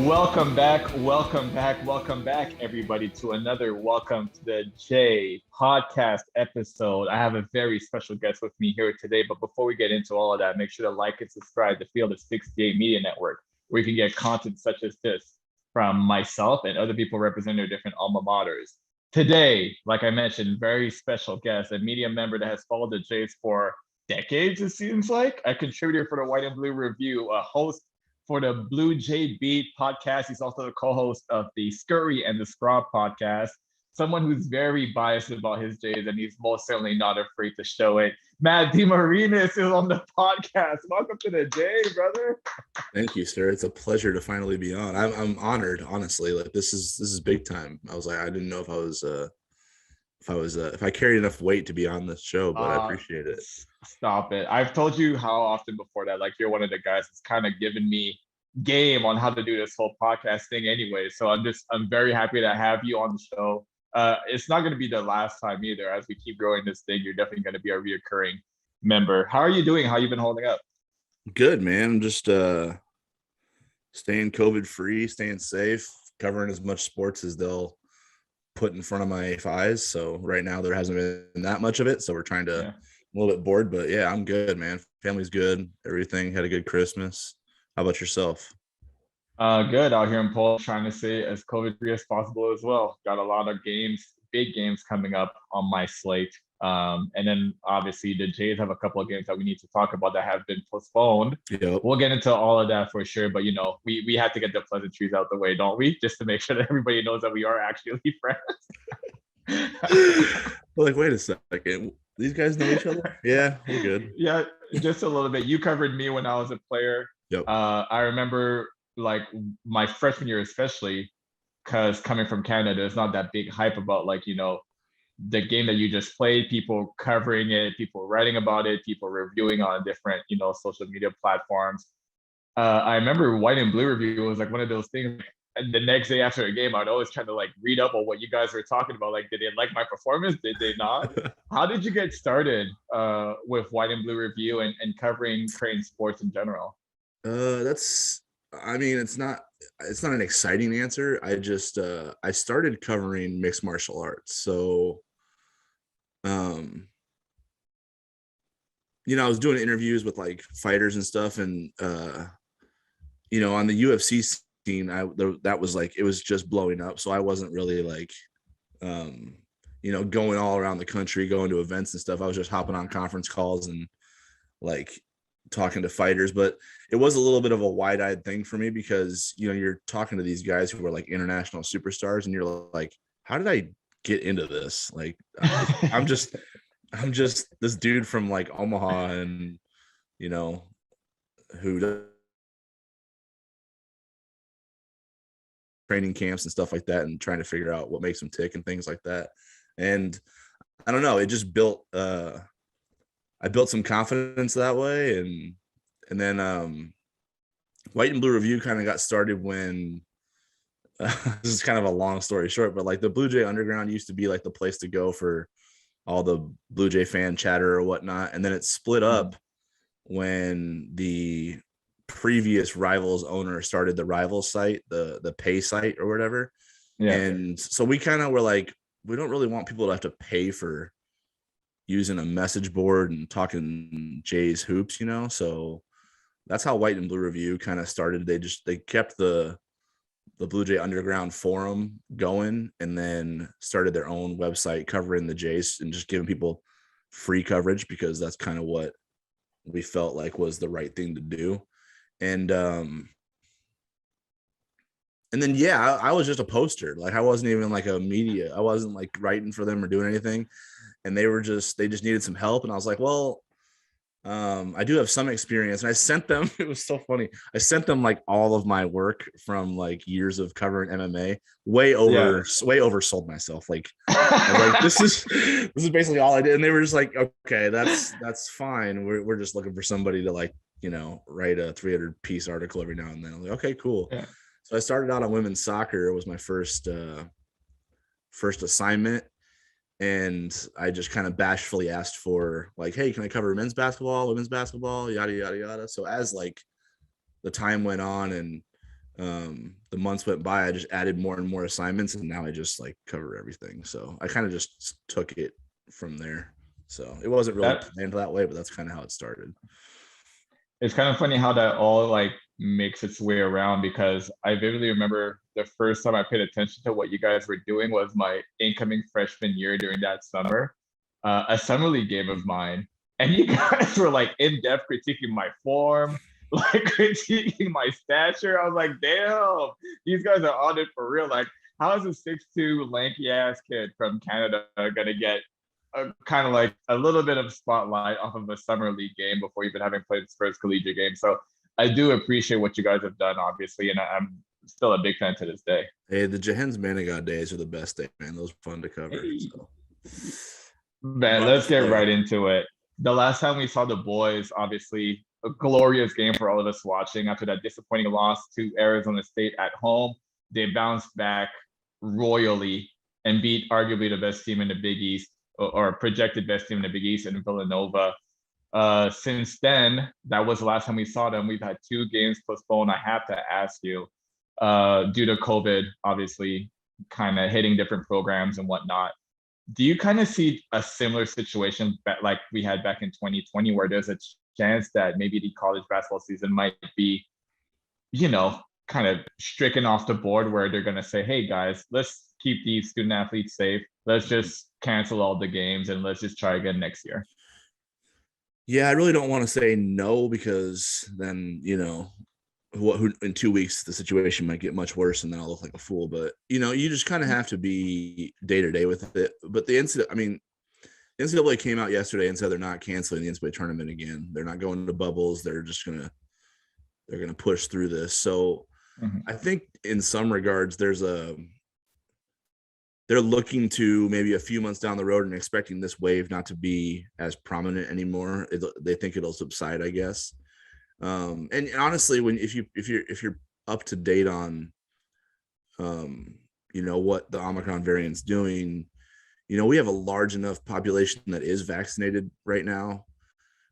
Welcome back, everybody, to another Welcome to the J podcast episode. I have a very special guest with me here today, but before we get into all of that, make sure to like and subscribe to Field of 68 Media Network, where you can get content such as this from myself and other people representing their different alma maters. Today, like I mentioned, very special guest, a media member that has followed the Jays for decades, it seems like, a contributor for the White and Blue Review, a host for the Bluejay Beat podcast. He's also the co-host of the Scurry and the Scrub podcast. Someone who's very biased about his Jays, and he's most certainly not afraid to show it. Matt Demarinis is on the podcast. Welcome to the J, brother. Thank you, sir. It's a pleasure to finally be on. I'm honored, honestly. Like this is big time. I was like, I didn't know if I carried enough weight to be on this show, but I appreciate it. Stop it. I've told you how often before that, like, you're one of the guys that's kind of given me game on how to do this whole podcast thing anyway. So I'm very happy to have you on the show. It's not going to be the last time either. As we keep growing this thing, you're definitely going to be a reoccurring member. How are you doing? How you been holding up? Good, man. I'm just staying COVID free, staying safe, covering as much sports as they'll put in front of my eyes. So right now there hasn't been that much of it. So we're trying to a little bit bored, but yeah, I'm good, man. Family's good. Everything. Had a good Christmas. How about yourself? Good out here in Poland, trying to stay as COVID free as possible as well. Got a lot of games, big games coming up on my slate. And then obviously the Jays have a couple of games that we need to talk about that have been postponed. Yep. We'll get into all of that for sure. But, we have to get the pleasantries out the way, don't we? Just to make sure that everybody knows that we are actually friends. Like, wait a second. These guys know each other? Yeah, we're good. Yeah, just a little bit. You covered me when I was a player. Yep. I remember like my freshman year, especially because coming from Canada, there's not that big hype about the game that you just played, people covering it, people writing about it, people reviewing on different, social media platforms. I remember White and Blue Review was like one of those things. And the next day after a game, I'd always try to like read up on what you guys were talking about. Like, did they like my performance? Did they not? How did you get started with White and Blue Review and covering Creighton sports in general? It's not an exciting answer. I started covering mixed martial arts. So, I was doing interviews with like fighters and stuff. And, on the UFC scene, that was like, it was just blowing up. So I wasn't really like, going all around the country, going to events and stuff. I was just hopping on conference calls and like talking to fighters, but it was a little bit of a wide-eyed thing for me because you're talking to these guys who are like international superstars and you're like, how did I get into this? Like I'm just this dude from like Omaha and who training camps and stuff like that and trying to figure out what makes them tick and things like that. And I don't know, it just built I built some confidence that way. And then White and Blue Review kind of got started when this is kind of a long story short, but like the Bluejay Underground used to be like the place to go for all the Bluejay fan chatter or whatnot. And then it split up when the previous Rivals owner started the Rivals site, the pay site or whatever. Yeah. And so we kind of were like, we don't really want people to have to pay for using a message board and talking Jays hoops, so that's how White and Blue Review kind of started. They kept the Bluejay Underground forum going and then started their own website covering the Jays and just giving people free coverage because that's kind of what we felt like was the right thing to do. And then, I was just a poster. Like I wasn't even like a media. I wasn't like writing for them or doing anything. And they just needed some help. And I was like, well, I do have some experience. And I sent them, it was so funny. I sent them like all of my work from like years of covering MMA, way oversold myself. Like, this is basically all I did. And they were just like, okay, that's fine. We're just looking for somebody to like, write a 300-piece article every now and then. I'm like, okay, cool. Yeah. So I started out on women's soccer. It was my first assignment. And I just kind of bashfully asked for like, hey, can I cover men's basketball, women's basketball, yada, yada, yada. So as like the time went on and the months went by, I just added more and more assignments, and now I just like cover everything. So I kind of just took it from there. So it wasn't really planned that way, but that's kind of how it started. It's kind of funny how that all like makes its way around, because I vividly remember the first time I paid attention to what you guys were doing was my incoming freshman year during that summer, a summer league game of mine, and you guys were like in depth critiquing my form, like critiquing my stature. I was like, damn, these guys are on it for real. Like, how is a 6'2" lanky ass kid from Canada gonna get kind of like a little bit of spotlight off of a summer league game before even having played his first collegiate game? So I do appreciate what you guys have done, obviously, and I'm still a big fan to this day. Hey, the Jahenns Manigat days are the best day, man. Those are fun to cover. So. Man, let's get right into it. The last time we saw the boys, obviously, a glorious game for all of us watching. After that disappointing loss to Arizona State at home, they bounced back royally and beat arguably the best team in the Big East, or projected best team in the Big East, in Villanova. Since then, that was the last time we saw them. We've had 2 games postponed. I have to ask you, due to COVID, obviously, kind of hitting different programs and whatnot. Do you kind of see a similar situation like we had back in 2020, where there's a chance that maybe the college basketball season might be, kind of stricken off the board, where they're going to say, hey guys, let's keep these student athletes safe. Let's just cancel all the games and let's just try again next year? Yeah, I really don't want to say no, because then, who in 2 weeks the situation might get much worse and then I'll look like a fool. But you just kind of have to be day to day with it. But the NCAA came out yesterday and said they're not canceling the NCAA tournament again. They're not going to bubbles. They're gonna push through this. So I think in some regards they're looking to maybe a few months down the road and expecting this wave not to be as prominent anymore. They think it'll subside, I guess. And honestly, if you're up to date on, what the Omicron variant's doing, we have a large enough population that is vaccinated right now,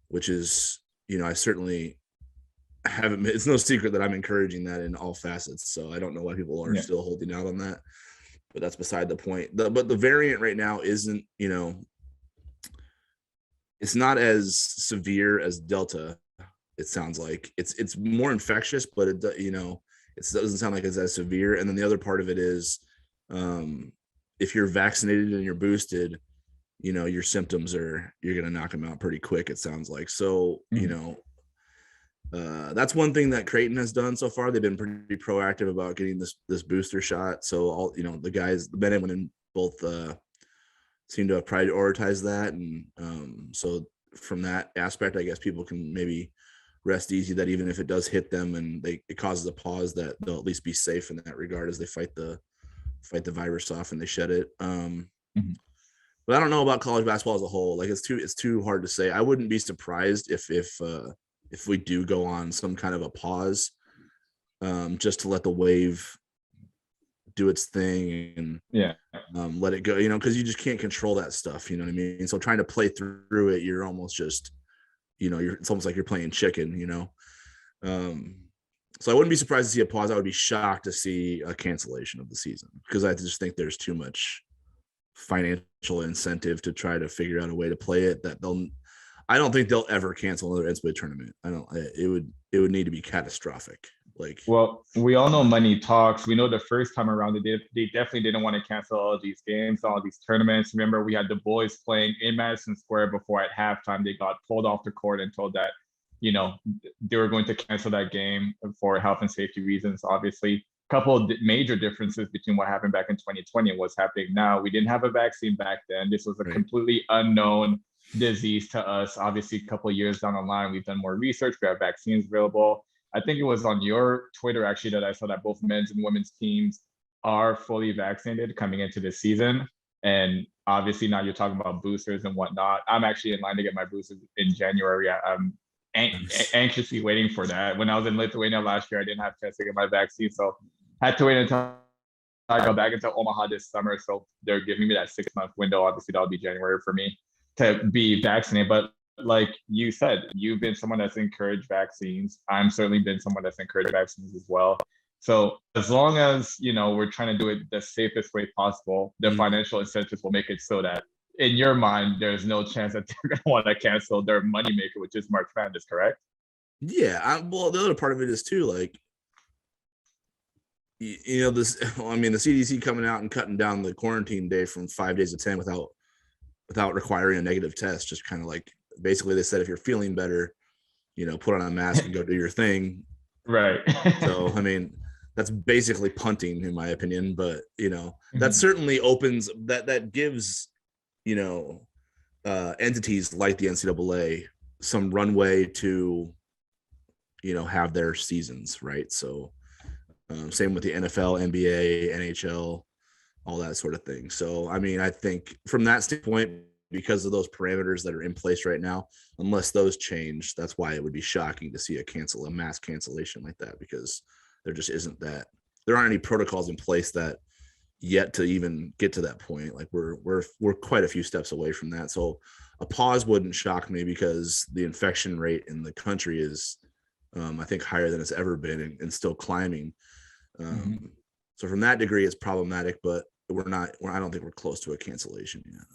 which is, I certainly haven't. It's no secret that I'm encouraging that in all facets. So I don't know why people are still holding out on that, but that's beside the point. But the variant right now isn't, it's not as severe as Delta. It sounds like it's more infectious, but it doesn't sound like it's as severe. And then the other part of it is, if you're vaccinated and you're boosted, your symptoms you're going to knock them out pretty quick, it sounds like. So, that's one thing that Creighton has done so far. They've been pretty proactive about getting this booster shot. So all, the men and women both seem to have prioritized that. And so from that aspect, I guess people can maybe rest easy that even if it does hit them and it causes a pause, that they'll at least be safe in that regard as they fight the virus off and they shed it. But I don't know about college basketball as a whole. Like it's too hard to say. I wouldn't be surprised if we do go on some kind of a pause, just to let the wave do its thing and let it go, because you just can't control that stuff. You know what I mean? So trying to play through it, you're almost just, it's almost like you're playing chicken, so I wouldn't be surprised to see a pause. I would be shocked to see a cancellation of the season, because I just think there's too much financial incentive to try to figure out a way to play it I don't think they'll ever cancel another NCAA tournament. It would need to be catastrophic. Well, we all know money talks. We know the first time around they definitely didn't want to cancel all of these games, all of these tournaments. Remember, we had the boys playing in Madison Square before at halftime they got pulled off the court and told that, they were going to cancel that game for health and safety reasons. Obviously, a couple of major differences between what happened back in 2020 and what's happening now. We didn't have a vaccine back then. This was a completely unknown disease to us. Obviously, a couple of years down the line, we've done more research. We have vaccines available. I think it was on your Twitter actually that I saw that both men's and women's teams are fully vaccinated coming into this season. And obviously now you're talking about boosters and whatnot. I'm actually in line to get my boosters in January. I'm anxiously waiting for that. When I was in Lithuania last year, I didn't have a chance to get my vaccine, so had to wait until I go back into Omaha this summer. So they're giving me that 6-month window. Obviously, that'll be January for me to be vaccinated. But like you said, you've been someone that's encouraged vaccines. I'm certainly been someone that's encouraged vaccines as well. So as long as, we're trying to do it the safest way possible, the Mhm. financial incentives will make it so that in your mind, there's no chance that they're going to want to cancel their moneymaker, which is March Madness, correct? Yeah, well, the other part of it is too, like, this. I mean, the CDC coming out and cutting down the quarantine day from 5 days to 10 without requiring a negative test. Just kind of like basically they said if you're feeling better, put on a mask and go do your thing. Right. So I mean, that's basically punting in my opinion, but that Mhm. certainly opens that gives entities like the NCAA some runway to have their seasons, right? So same with the NFL, NBA, NHL, all that sort of thing. So I mean, I think from that standpoint, because of those parameters that are in place right now, unless those change, that's why it would be shocking to see a mass cancellation like that, because there just isn't that. There aren't any protocols in place that yet to even get to that point. Like we're quite a few steps away from that. So a pause wouldn't shock me because the infection rate in the country is, I think, higher than it's ever been and still climbing. Mhm. So from that degree, it's problematic, but I don't think we're close to a cancellation yet.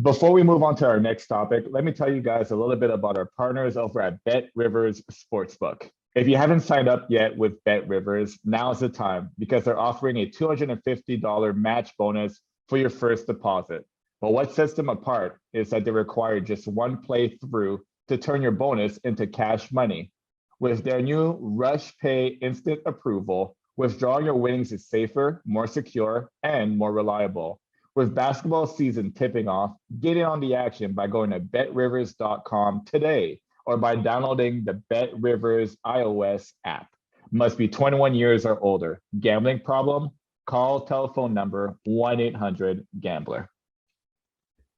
Before we move on to our next topic, let me tell you guys a little bit about our partners over at BetRivers Sportsbook. If you haven't signed up yet with BetRivers, now's the time because they're offering a $250 match bonus for your first deposit. But what sets them apart is that they require just one playthrough to turn your bonus into cash money. With their new Rush Pay instant approval, withdrawing your winnings is safer, more secure, and more reliable. With basketball season tipping off, get in on the action by going to betrivers.com today or by downloading the BetRivers iOS app. Must be 21 years or older. Gambling problem? Call telephone number 1-800-GAMBLER.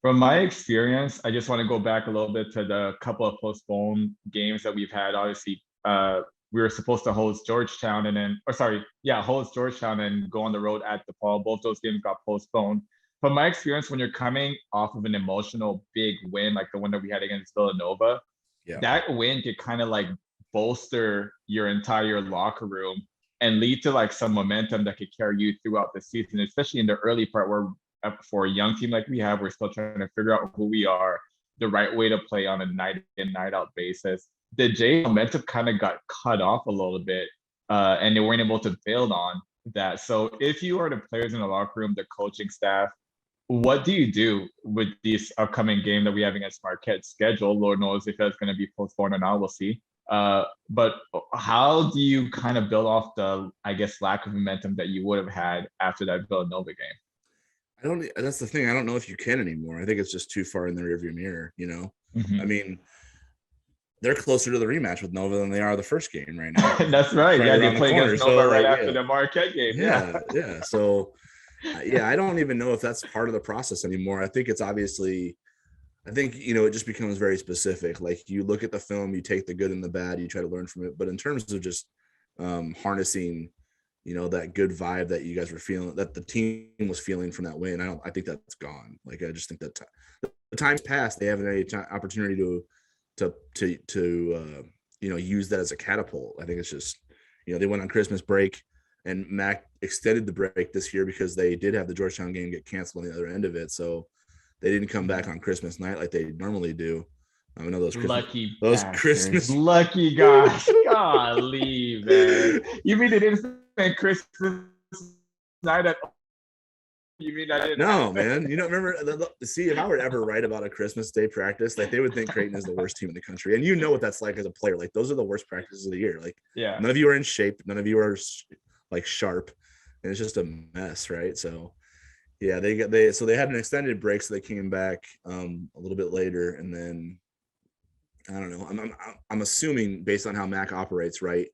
From my experience, I just want to go back a little bit to the couple of postponed games that we've had. Obviously, we were supposed to host Georgetown host Georgetown and go on the road at DePaul. Both those games got postponed. From my experience, when you're coming off of an emotional big win like the one that we had against Villanova, Yeah. that win could kind of like bolster your entire locker room and lead to like some momentum that could carry you throughout the season, especially in the early part where for a young team like we have, we're still trying to figure out who we are, the right way to play on a night in, night out basis. The J momentum kind of got cut off a little bit, and they weren't able to build on that. So if you are the players in the locker room, the coaching staff, what do you do with this upcoming game that we have against Marquette schedule? Lord knows if that's going to be postponed or not. We'll see. But how do you kind of build off the, I guess, lack of momentum that you would have had after that Villanova game? That's the thing. I don't know if you can anymore. I think it's just too far in the rearview mirror, I Mm-hmm. mean, they're closer to the rematch with Nova than they are the first game right now. That's right. Right Yeah, they around the play against corner. Nova So right like, after yeah, the Marquette game. Yeah. yeah. So yeah, I don't even know if that's part of the process anymore. I think it's obviously, it just becomes very specific. Like you look at the film, you take the good and the bad, you try to learn from it. But in terms of just harnessing, that good vibe that you guys were feeling, that the team was feeling from that win, I think that's gone. Like I just think that the time's passed. They haven't had any opportunity to use that as a catapult. I think it's just, they went on Christmas break. And Mac extended the break this year because they did have the Georgetown game get canceled on the other end of it. So they didn't come back on Christmas night like they normally do. I know Lucky those bastards. Christmas. Lucky guys. Golly, man. You mean they didn't spend Christmas night at You mean that didn't No, happen? man. Remember, see, if I were to ever write about a Christmas Day practice, like they would think Creighton is the worst team in the country. And you know what that's like as a player. Like those are the worst practices of the year. Like Yeah. none of you are in shape. None of you are like sharp. And it's just a mess, right? So yeah, they had an extended break, so they came back a little bit later, and then I don't know. I'm assuming based on how Mac operates, right,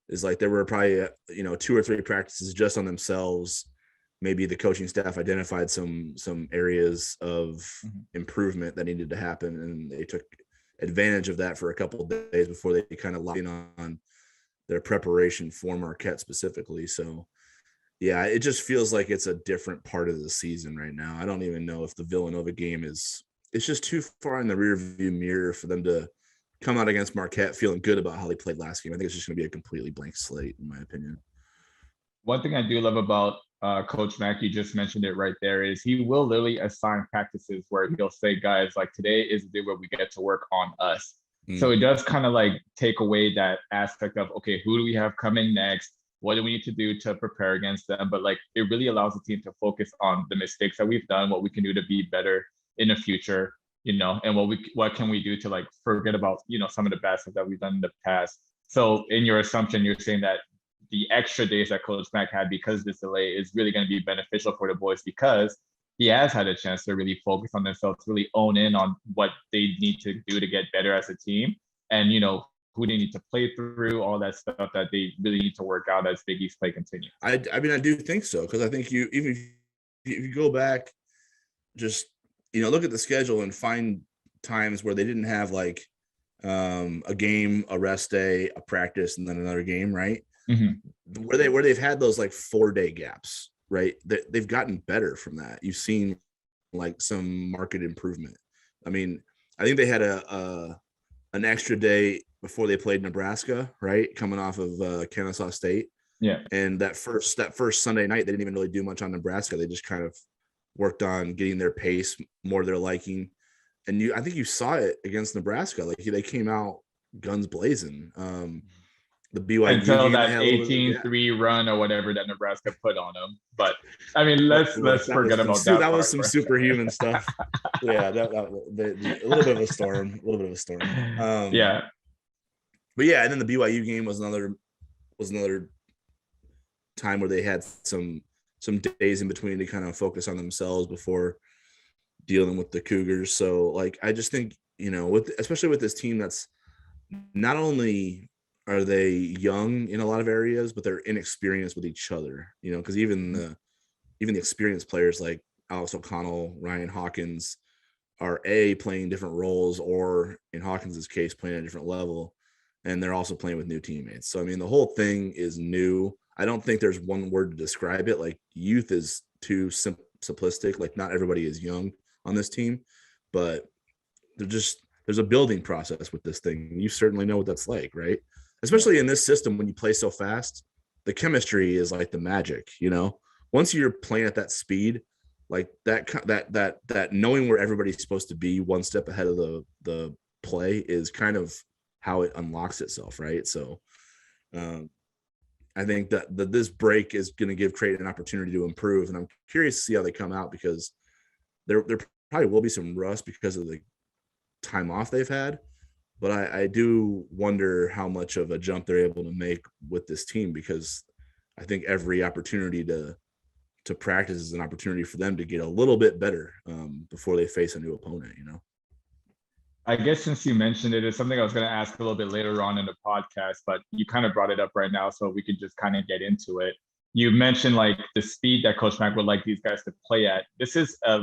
is like there were probably 2 or 3 practices just on themselves. Maybe the coaching staff identified some areas of improvement that needed to happen, and they took advantage of that for a couple of days before they kind of locked in on their preparation for Marquette specifically. So yeah, it just feels like it's a different part of the season right now. I don't even know if the Villanova game it's just too far in the rear view mirror for them to come out against Marquette feeling good about how they played last game. I think it's just going to be a completely blank slate, in my opinion. One thing I do love about Coach Mack, you just mentioned it right there, is he will literally assign practices where he'll say, guys, like today is the day where we get to work on us. So it does kind of like take away that aspect of, okay, who do we have coming next? What do we need to do to prepare against them? But like it really allows the team to focus on the mistakes that we've done, what we can do to be better in the future, and what can we do to like forget about, some of the bad stuff that we've done in the past. So in your assumption, you're saying that the extra days that Coach Mack had because of this delay is really going to be beneficial for the boys because he has had a chance to really focus on themselves, really own in on what they need to do to get better as a team, and who they need to play through, all that stuff that they really need to work out as Big East play continues. I mean, I do think so, because I think even if you go back, just look at the schedule and find times where they didn't have like a game, a rest day, a practice, and then another game, right? Mm-hmm. Where they've had those like 4-day gaps, right? They've gotten better from that. You've seen like some market improvement. I mean, I think they had an extra day before they played Nebraska, right? Coming off of Kennesaw State. Yeah. And that first Sunday night, they didn't even really do much on Nebraska. They just kind of worked on getting their pace more their liking. And I think you saw it against Nebraska. Like they came out guns blazing. The BYU until that 18-3 run or whatever that Nebraska put on them. But I mean, let's forget about that. That was some superhuman stuff. Yeah, a little bit of a storm. Yeah. But yeah, and then the BYU game was another time where they had some days in between to kind of focus on themselves before dealing with the Cougars. So like I just think, especially with this team that's not only are they young in a lot of areas, but they're inexperienced with each other, because even the experienced players like Alex O'Connell, Ryan Hawkins are playing different roles, or in Hawkins's case, playing at a different level. And they're also playing with new teammates. So, I mean, the whole thing is new. I don't think there's one word to describe it. Like youth is too simplistic. Like not everybody is young on this team, but there's a building process with this thing. You certainly know what that's like, right? Especially in this system, when you play so fast, the chemistry is like the magic, once you're playing at that speed, like that knowing where everybody's supposed to be one step ahead of the play is kind of how it unlocks itself. Right. So I think that this break is going to give Creighton an opportunity to improve. And I'm curious to see how they come out, because there probably will be some rust because of the time off they've had. But I do wonder how much of a jump they're able to make with this team, because I think every opportunity to practice is an opportunity for them to get a little bit better before they face a new opponent, I guess since you mentioned it, it's something I was going to ask a little bit later on in the podcast, but you kind of brought it up right now, so we could just kind of get into it. You mentioned like the speed that Coach Mack would like these guys to play at. This is a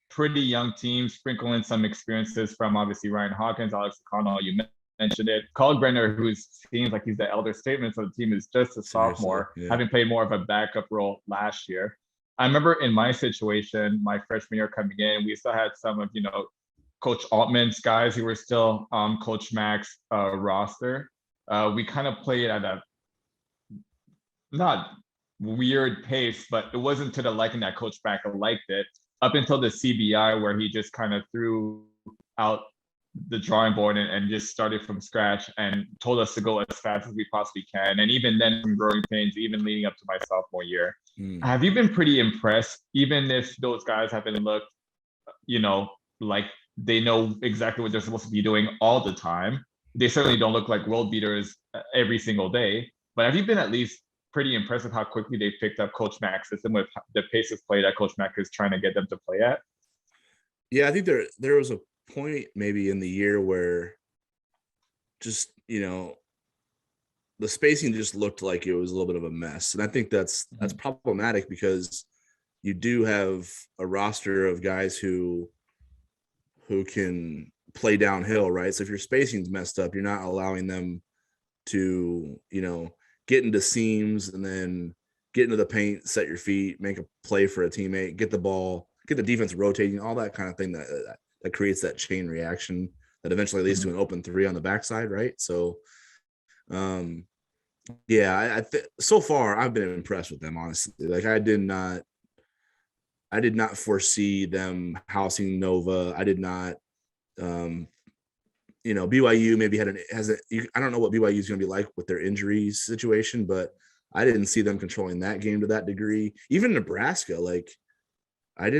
pretty young team, sprinkle in some experiences from obviously Ryan Hawkins, Alex O'Connell, you mentioned it. Kalkbrenner, who seems like he's the elder statesman of the team, is just a sophomore, having played more of a backup role last year. I remember in my situation, my freshman year coming in, we still had some of, Coach Altman's guys who were still Coach Mack's roster. We kind of played at a not weird pace, but it wasn't to the liking that Coach Mack liked it, up until the CBI, where he just kind of threw out the drawing board and just started from scratch and told us to go as fast as we possibly can. And even then, some growing pains, even leading up to my sophomore year. Have you been pretty impressed, even if those guys haven't looked, like they know exactly what they're supposed to be doing all the time? They certainly don't look like world beaters every single day, but have you been at least pretty impressed with how quickly they picked up Coach Mack's system with the pace of play that Coach Mack is trying to get them to play at? Yeah, I think there was a point maybe in the year where just, the spacing just looked like it was a little bit of a mess. And I think that's problematic, because you do have a roster of guys who can play downhill, right? So if your spacing's messed up, you're not allowing them to, get into seams and then get into the paint, set your feet, make a play for a teammate, get the ball, get the defense rotating, all that kind of thing that creates that chain reaction that eventually leads to an open three on the backside, right? So, yeah, so far I've been impressed with them, honestly. Like I did not foresee them housing Nova. I did not, BYU maybe I don't know what BYU is going to be like with their injuries situation, but I didn't see them controlling that game to that degree. Even Nebraska, like I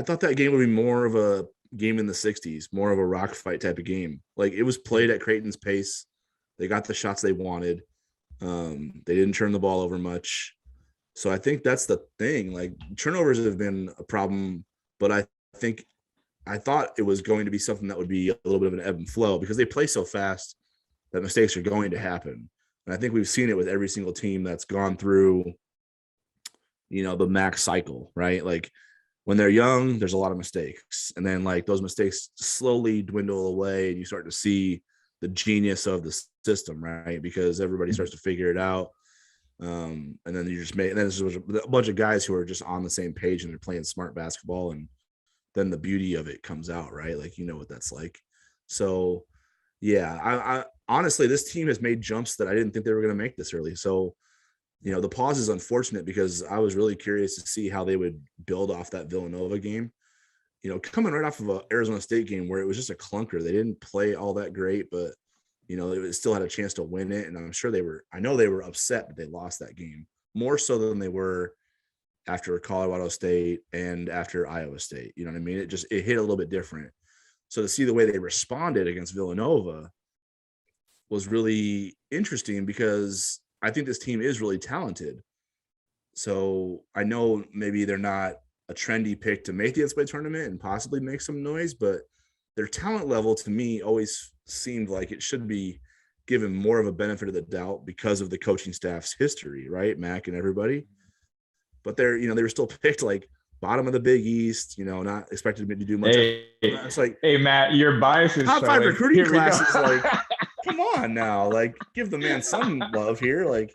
thought that game would be more of a game in the 60s, more of a rock fight type of game. Like it was played at Creighton's pace. They got the shots they wanted. They didn't turn the ball over much. So I think that's the thing. Like turnovers have been a problem, but I thought it was going to be something that would be a little bit of an ebb and flow because they play so fast that mistakes are going to happen. And I think we've seen it with every single team that's gone through, the max cycle, right? Like when they're young, there's a lot of mistakes. And then like those mistakes slowly dwindle away and you start to see the genius of the system, right? Because everybody starts to figure it out. And then there's a bunch of guys who are just on the same page and they're playing smart basketball. And then the beauty of it comes out, right? Like, what that's like. So yeah, I honestly, this team has made jumps that I didn't think they were going to make this early. So, the pause is unfortunate because I was really curious to see how they would build off that Villanova game. Coming right off of an Arizona State game where it was just a clunker. They didn't play all that great, but, they still had a chance to win it. And I know they were upset that they lost that game more so than they were after Colorado State and after Iowa State. You know what I mean? It hit a little bit different. So to see the way they responded against Villanova was really interesting because I think this team is really talented. So I know maybe they're not a trendy pick to make the NCAA tournament and possibly make some noise, but their talent level to me always seemed like it should be given more of a benefit of the doubt because of the coaching staff's history, right? Mac and everybody. But they were still picked like bottom of the Big East, not expected to do much. It's like, hey, Matt, your bias is top 5 recruiting classes. Like, come on now, like give the man some love here. Like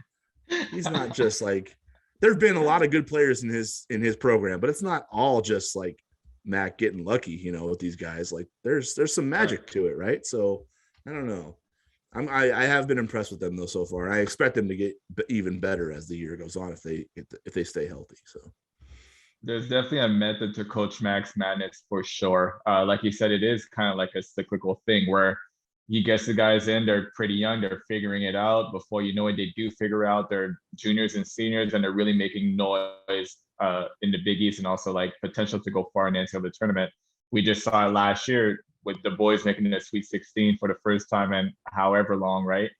he's not just like, there've been a lot of good players in his program, but it's not all just like Matt getting lucky, with these guys. Like there's some magic to it, right? So I don't know. I have been impressed with them though so far. I expect them to get even better as the year goes on if they stay healthy. So there's definitely a method to Coach Mac's madness for sure. Like you said, it is kind of like a cyclical thing where he gets the guys in, they're pretty young, they're figuring it out. Before you know it, they do figure out they're juniors and seniors, and they're really making noise in the Big East and also like potential to go far in the NCAA tournament. We just saw it last year with the boys making the Sweet 16 for the first time in however long, right?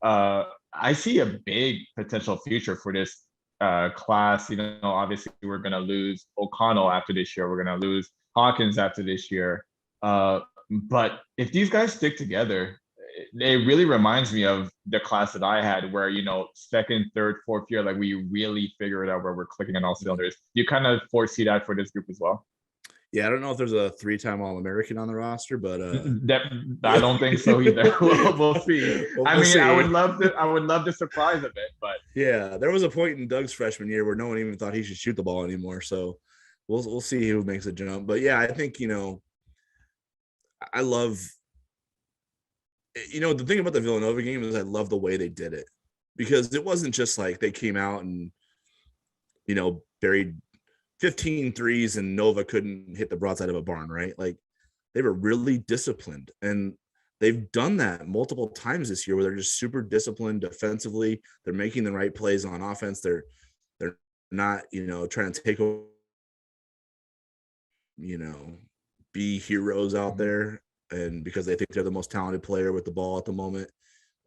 I see a big potential future for this class. Obviously we're going to lose O'Connell after this year. We're going to lose Hawkins after this year. But if these guys stick together, it really reminds me of the class that I had where, second, third, fourth year, like we really figured out where we're clicking on all cylinders. You kind of foresee that for this group as well? Yeah, I don't know if there's a 3-time All-American on the roster, but I don't think so either. We'll see. I would love to surprise a bit, but yeah, there was a point in Doug's freshman year where no one even thought he should shoot the ball anymore. So we'll see who makes a jump. But yeah, I think I love. The thing about the Villanova game is I love the way they did it because it wasn't just like they came out and buried 15 threes and Nova couldn't hit the broadside of a barn, right? Like they were really disciplined, and they've done that multiple times this year where they're just super disciplined defensively. They're making the right plays on offense. They're not, trying to take over, be heroes out there. And because they think they're the most talented player with the ball at the moment.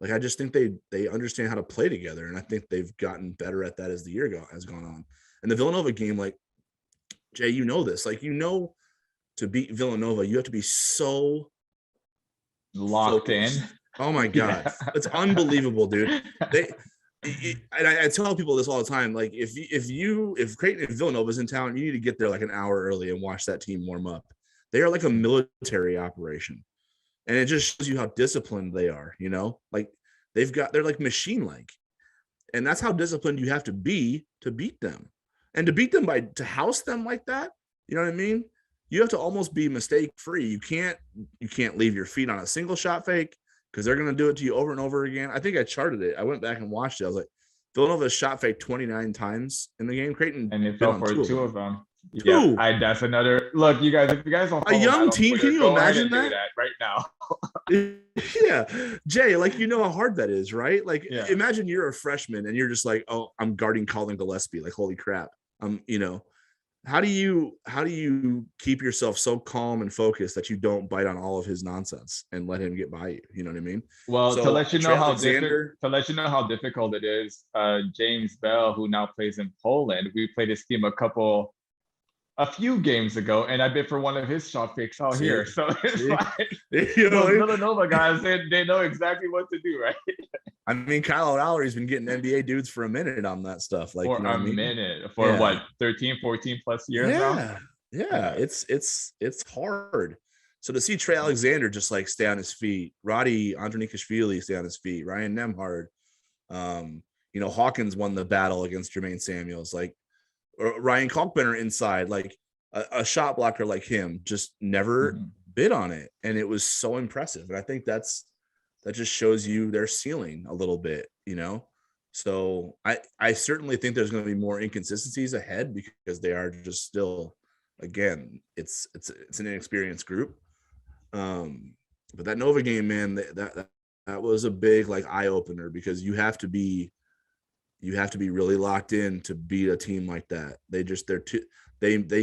Like, I just think they understand how to play together. And I think they've gotten better at that as the year has gone on. And the Villanova game, like, Jay, this, like, to beat Villanova, you have to be so locked focused. in. Oh my God. Yeah. It's unbelievable, dude. And I tell people this all the time. Like if Creighton and Villanova's in town, you need to get there like an hour early and watch that team warm up. They are like a military operation. And it just shows you how disciplined they are, like they're like machine-like. And that's how disciplined you have to be to beat them. And to beat them to house them like that, you know what I mean? you have to almost be mistake free. You can't leave your feet on a single shot fake because they're going to do it to you over and over again. I think I charted it. I went back and watched it. I was like, Villanova shot fake 29 times in the game. Creighton And they been fell on for two of two them. of them. Yep, Two. that's another look. You guys, if you guys don't A follow Matt young on team. Can Twitter, you go ahead imagine and do that? that right now. Yeah. Jay, like, you know how hard that is, right? Like, Yeah. imagine you're a freshman and you're just like, oh, I'm guarding Colin Gillespie. Like, holy crap. How do you keep yourself so calm and focused that you don't bite on all of his nonsense and let him get by you? You know what I mean? Well, to So let you know Trey how Alexander, difficult it is, James Bell, who now plays in Poland, we played his team a few games ago, and I bid for one of his shot fakes out here. So it's like those Villanova guys, they know exactly what to do, right? I mean, Kyle Lowry's been getting NBA dudes for a minute on that stuff. Like, For you know what a I mean? minute, for what, 13, 14 plus years now? Yeah. It's hard. So to see Trey Alexander just like stay on his feet, Roddy Andronikashvili stay on his feet, Ryan Nemhard, Hawkins won the battle against Jermaine Samuels, like, or Ryan Kalkbrenner inside, like a shot blocker like him just never bid on it. And it was so impressive. And I think that just shows you their ceiling a little bit, So I certainly think there's going to be more inconsistencies ahead because they are just still, again, it's an inexperienced group. But that Nova game, man, that was a big like eye opener because you have to be really locked in to beat a team like that. They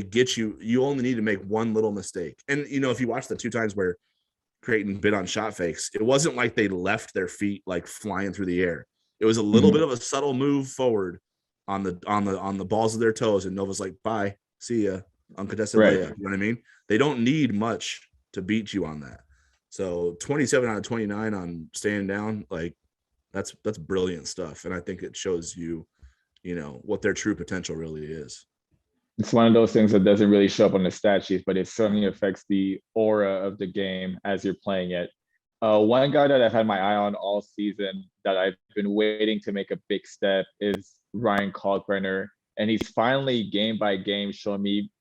get you. You only need to make one little mistake. And if you watch the two times where Creighton bid on shot fakes, it wasn't like they left their feet like flying through the air. It was a little bit of a subtle move forward on the balls of their toes, and Nova's like, bye, see ya, uncontested layup. You know what I mean? They don't need much to beat you on that. So 27 out of 29 on staying down, like that's brilliant stuff. And I think it shows you, what their true potential really is. It's one of those things that doesn't really show up on the stat sheet, but it certainly affects the aura of the game as you're playing it. One guy that I've had my eye on all season that I've been waiting to make a big step is Ryan Kalkbrenner. And he's finally game by game shown me,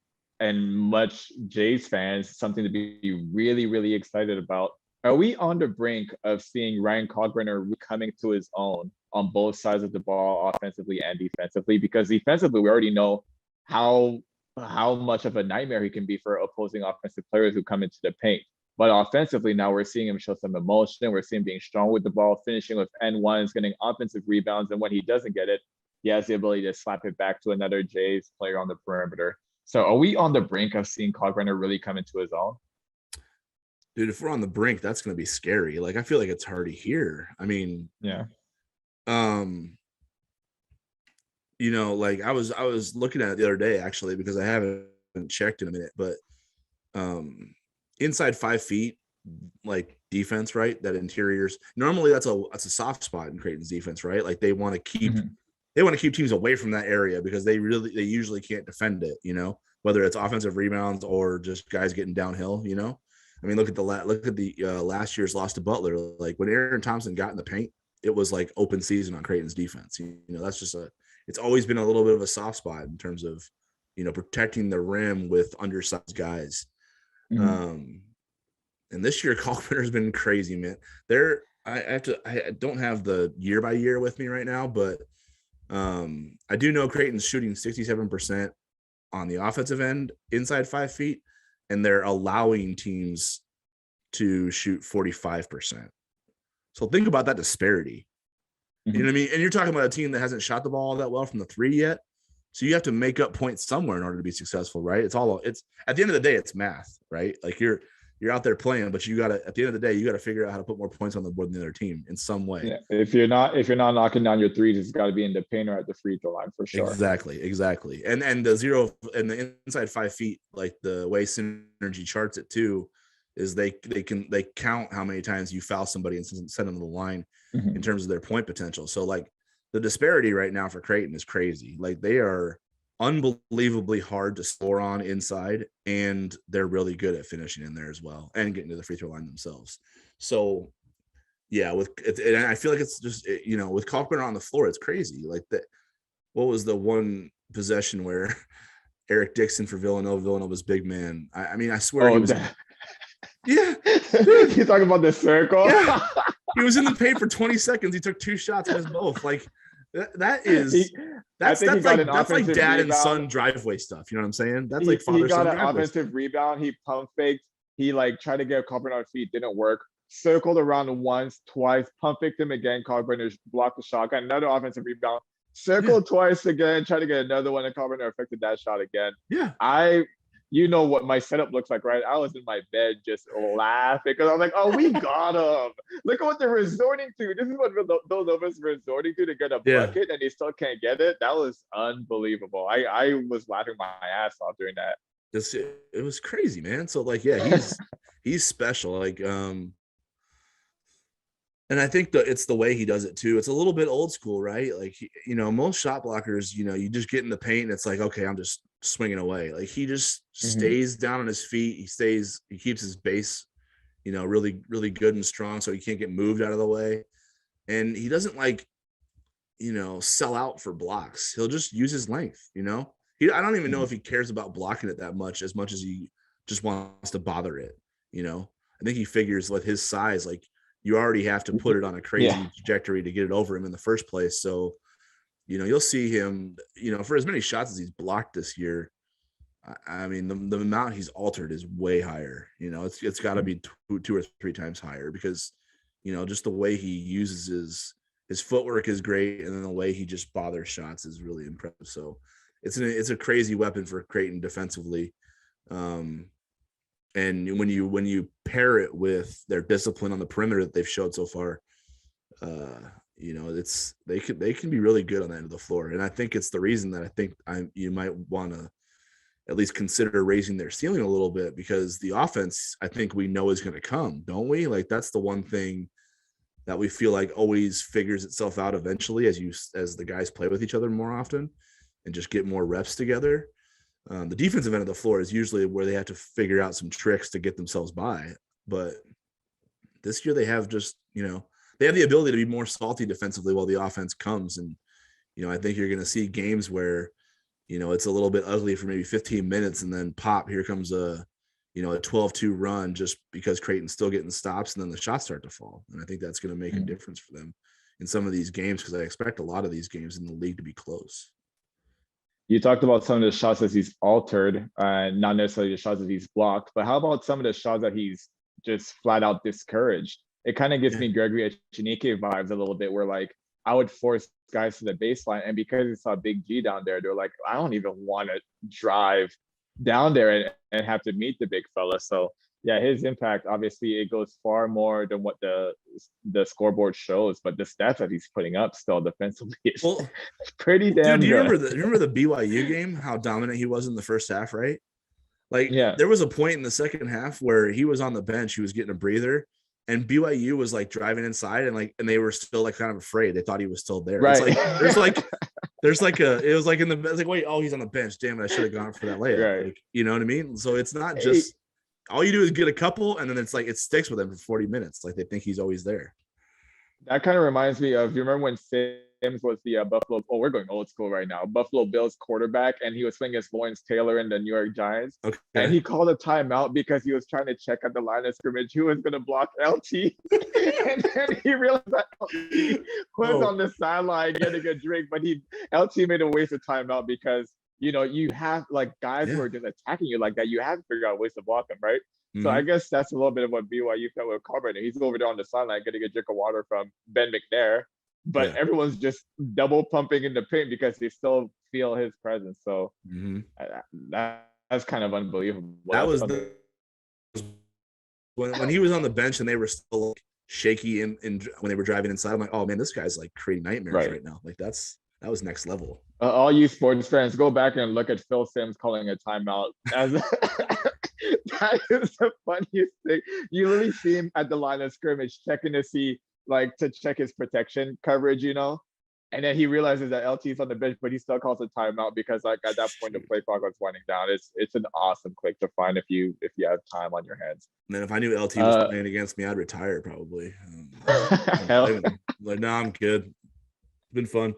and much Jays fans, something to be really, really excited about. Are we on the brink of seeing Ryan Kalkbrenner coming to his own on both sides of the ball, offensively and defensively? Because defensively, we already know how much of a nightmare he can be for opposing offensive players who come into the paint. But offensively, now we're seeing him show some emotion. We're seeing him being strong with the ball, finishing with N1s, getting offensive rebounds. And when he doesn't get it, he has the ability to slap it back to another Jays player on the perimeter. So are we on the brink of seeing Kalkbrenner really come into his own? Dude, if we're on the brink, that's going to be scary. Like, I feel like it's already here. I mean, yeah. Like I was looking at it the other day, actually, because I haven't checked in a minute, but inside 5 feet, like defense, right? That interiors, normally that's a soft spot in Creighton's defense, right? Like they want to keep teams away from that area because they usually can't defend it, whether it's offensive rebounds or just guys getting downhill, I mean, look at the last year's loss to Butler. Like when Aaron Thompson got in the paint, it was like open season on Creighton's defense. That's just it's always been a little bit of a soft spot in terms of, protecting the rim with undersized guys. And this year, Kalkbrenner's been crazy, man. I don't have the year by year with me right now, but I do know Creighton's shooting 67% on the offensive end inside 5 feet, and they're allowing teams to shoot 45%. So think about that disparity. You know what I mean? And you're talking about a team that hasn't shot the ball that well from the three yet. So you have to make up points somewhere in order to be successful, right? It's at the end of the day, it's math, right? Like you're out there playing, but at the end of the day, you got to figure out how to put more points on the board than the other team in some way. Yeah. If you're not knocking down your threes, it's got to be in the paint or at the free throw line for sure. Exactly. And the 0 and the inside 5 feet, like the way Synergy charts it too, is they count how many times you foul somebody and send them to the line in terms of their point potential. So like the disparity right now for Creighton is crazy. Like they are unbelievably hard to score on inside, and they're really good at finishing in there as well and getting to the free throw line themselves. So yeah, and I feel like it's just, with Kalkbrenner on the floor, it's crazy. Like that. What was the one possession where Eric Dixon for Villanova, Villanova's big man. I mean, I swear Oh, he was. Yeah, dude. You talking about the circle? Yeah. He was in the paint for 20 seconds. He took 2 shots and missed both. Like that's like dad and son driveway stuff. You know what I'm saying? That's like father son. He got an offensive rebound. He pump faked. He like tried to get Carpenter on feet, didn't work. Circled around once, twice, pump faked him again. Carpenter blocked the shot. Got another offensive rebound. Circled twice again, tried to get another one, and Carpenter affected that shot again. Yeah. You know what my setup looks like, right? I was in my bed just laughing because I was like, oh, we got him. Look at what they're resorting to. This is what those of us resorting to get a bucket, and they still can't get it. That was unbelievable. I was laughing my ass off during that. It was crazy, man. So like, yeah, he's special. Like, and I think it's the way he does it too. It's a little bit old school, right? Like, most shot blockers, you just get in the paint and it's like, okay, I'm just swinging away. Like he just stays down on his feet. He keeps his base, really, really good and strong. So he can't get moved out of the way. And he doesn't sell out for blocks. He'll just use his length, I don't even know if he cares about blocking it that much as he just wants to bother it. I think he figures with his size, like, you already have to put it on a crazy trajectory to get it over him in the first place. So, you'll see him, for as many shots as he's blocked this year. I mean, the amount he's altered is way higher. It's got to be 2 or 3 times higher because, just the way he uses his footwork is great. And then the way he just bothers shots is really impressive. So it's a crazy weapon for Creighton defensively. And when you pair it with their discipline on the perimeter that they've showed so far, they can be really good on the end of the floor. And I think it's the reason that I think you might want to at least consider raising their ceiling a little bit, because the offense, I think we know is going to come, don't we? Like that's the one thing that we feel like always figures itself out eventually as the guys play with each other more often and just get more reps together. The defensive end of the floor is usually where they have to figure out some tricks to get themselves by. But this year they have just, they have the ability to be more salty defensively while the offense comes. And, I think you're going to see games where, it's a little bit ugly for maybe 15 minutes and then here comes a 12-2 run just because Creighton's still getting stops and then the shots start to fall. And I think that's going to make a difference for them in some of these games because I expect a lot of these games in the league to be close. You talked about some of the shots that he's altered, not necessarily the shots that he's blocked, but how about some of the shots that he's just flat out discouraged? It kind of gives me Gregory Echinike vibes a little bit where like I would force guys to the baseline, and because it's a big G down there, they're like, I don't even want to drive down there and have to meet the big fella. So yeah, his impact, obviously it goes far more than what the scoreboard shows, but the stats that he's putting up still defensively is pretty damn dude, good. Do you remember the BYU game, how dominant he was in the first half, right? Like there was a point in the second half where he was on the bench, he was getting a breather, and BYU was like driving inside and they were still like kind of afraid. They thought he was still there. Right. It's like it was like wait, he's on the bench. Damn it, I should have gone for that layup. Right. Like, you know what I mean? So it's not just all you do is get a couple, and then it's like it sticks with them for 40 minutes. Like they think he's always there. That kind of reminds me of, you remember when Sims was the Buffalo, we're going old school right now, Buffalo Bills quarterback, and he was playing against Lawrence Taylor in the New York Giants. Okay. And he called a timeout because he was trying to check at the line of scrimmage who was going to block LT. And then he realized that LT was on the sideline getting a drink, but LT made a waste of timeout because, you have like guys who are just attacking you like that. You have to figure out ways to block them, right? So I guess that's a little bit of what BYU felt with Carpenter. He's over there on the sideline getting a drink of water from Ben McNair, but everyone's just double pumping in the paint because they still feel his presence. So that's kind of unbelievable. That was when he was on the bench and they were still like shaky and when they were driving inside. I'm like, oh man, this guy's like creating nightmares right now. Like that was next level. All you sports fans, go back and look at Phil Simms calling a timeout. That is the funniest thing. You literally see him at the line of scrimmage checking to check his protection coverage, and then he realizes that LT's on the bench, but he still calls a timeout because like at that point the play clock was winding down. It's an awesome click to find if you have time on your hands. And then if I knew LT was playing against me, I'd retire probably. Like, no, I'm good. It's been fun.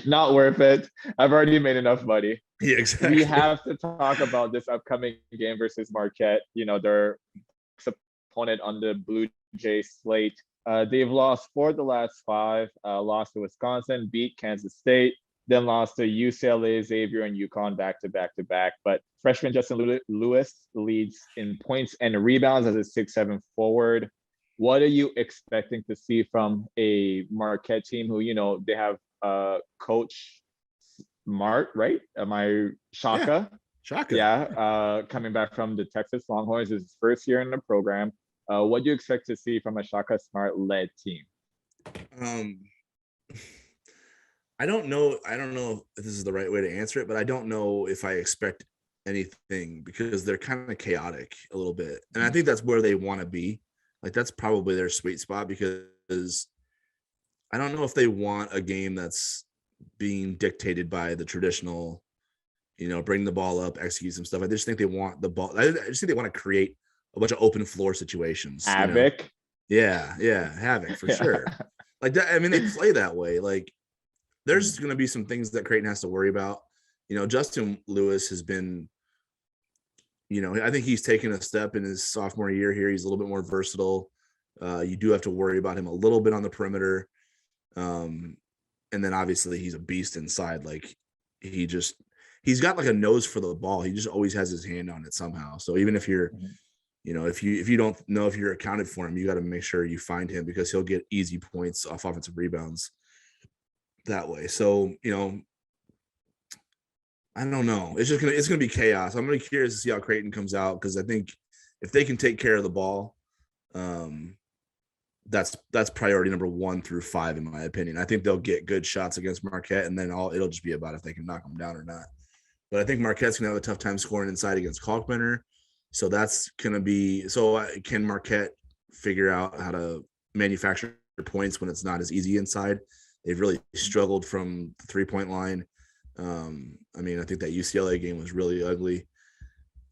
Not worth it. I've already made enough money. Yeah, We exactly. have to talk about this upcoming game versus Marquette. Their opponent on the Blue Jay slate. They've lost 4 of the last 5. Lost to Wisconsin, beat Kansas State, then lost to UCLA, Xavier, and UConn back to back to back. But freshman Justin Lewis leads in points and rebounds as a 6'7" forward. What are you expecting to see from a Marquette team who, they have Coach Smart, right? Am I Yeah, Shaka? Shaka. Yeah, coming back from the Texas Longhorns, his first year in the program. What do you expect to see from a Shaka Smart-led team? Um, I don't know. I don't know if this is the right way to answer it, but I don't know if I expect anything because they're kind of chaotic a little bit. And I think that's where they want to be. Like that's probably their sweet spot because I don't know if they want a game that's being dictated by the traditional, bring the ball up, execute some stuff. I just think they want the ball. I just think they want to create a bunch of open floor situations. Havoc. Yeah, havoc for sure. Like that. I mean, they play that way. Like there's going to be some things that Creighton has to worry about. Justin Lewis has been, I think he's taken a step in his sophomore year here. He's a little bit more versatile. You do have to worry about him a little bit on the perimeter. And then obviously he's a beast inside. Like he's got like a nose for the ball. He just always has his hand on it somehow. So even if you're, if you don't know if you're accounted for him, you got to make sure you find him because he'll get easy points off offensive rebounds that way. So, I don't know. It's gonna be chaos. I'm really curious to see how Creighton comes out because I think if they can take care of the ball, that's priority number 1 through 5 in my opinion. I think they'll get good shots against Marquette, and then it'll just be about if they can knock them down or not. But I think Marquette's gonna have a tough time scoring inside against Kalkbrenner, so that's gonna be. So can Marquette figure out how to manufacture points when it's not as easy inside? They've really struggled from the 3-point line. I mean, I think that UCLA game was really ugly,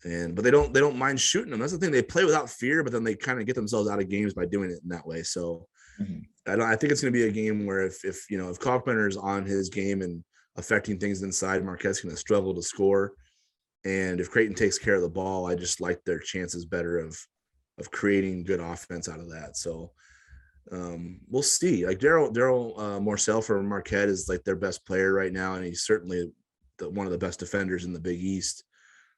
but they don't mind shooting them. That's the thing. They play without fear, but then they kind of get themselves out of games by doing it in that way. So I think it's going to be a game where if Kalkbrenner is on his game and affecting things inside, Marquette's going to struggle to score. And if Creighton takes care of the ball, I just like their chances better of creating good offense out of that. So we'll see. Like Daryl Morcell for Marquette is like their best player right now, and he's certainly one of the best defenders in the Big East.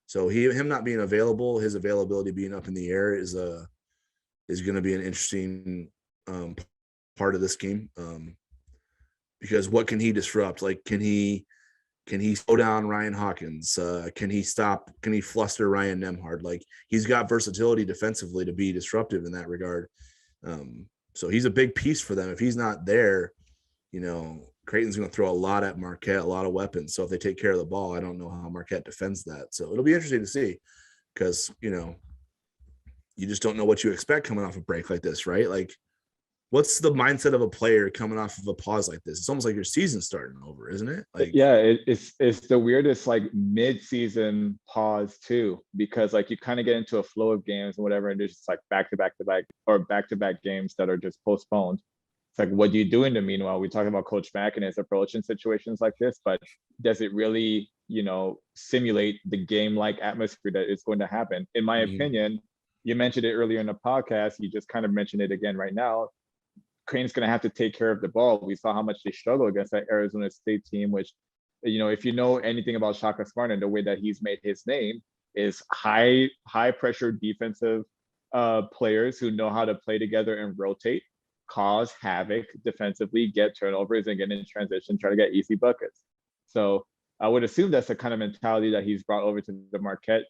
So him not being available, his availability being up in the air is going to be an interesting part of this game because what can he disrupt? Like can he slow down Ryan Hawkins? Can he fluster Ryan Nembhard? Like he's got versatility defensively to be disruptive in that regard. So he's a big piece for them. If he's not there, Creighton's going to throw a lot at Marquette, a lot of weapons. So if they take care of the ball, I don't know how Marquette defends that. So it'll be interesting to see because, you just don't know what you expect coming off a break like this, right? Like what's the mindset of a player coming off of a pause like this? It's almost like your season's starting over, isn't it? Like, yeah, it's the weirdest like mid-season pause too, because like you kind of get into a flow of games and whatever, and there's just like back-to-back or back-to-back games that are just postponed. It's like, what do you do in the meanwhile? We talk about Coach Mack and his approach in situations like this, but does it really, simulate the game-like atmosphere that is going to happen? In my opinion, you mentioned it earlier in the podcast. You just kind of mentioned it again right now. Creighton's going to have to take care of the ball. We saw how much they struggle against that Arizona State team, which, if you know anything about Shaka Smart and the way that he's made his name, is high pressure defensive players who know how to play together and rotate, cause havoc defensively, get turnovers, and get in transition, try to get easy buckets. So I would assume that's the kind of mentality that he's brought over to the Marquette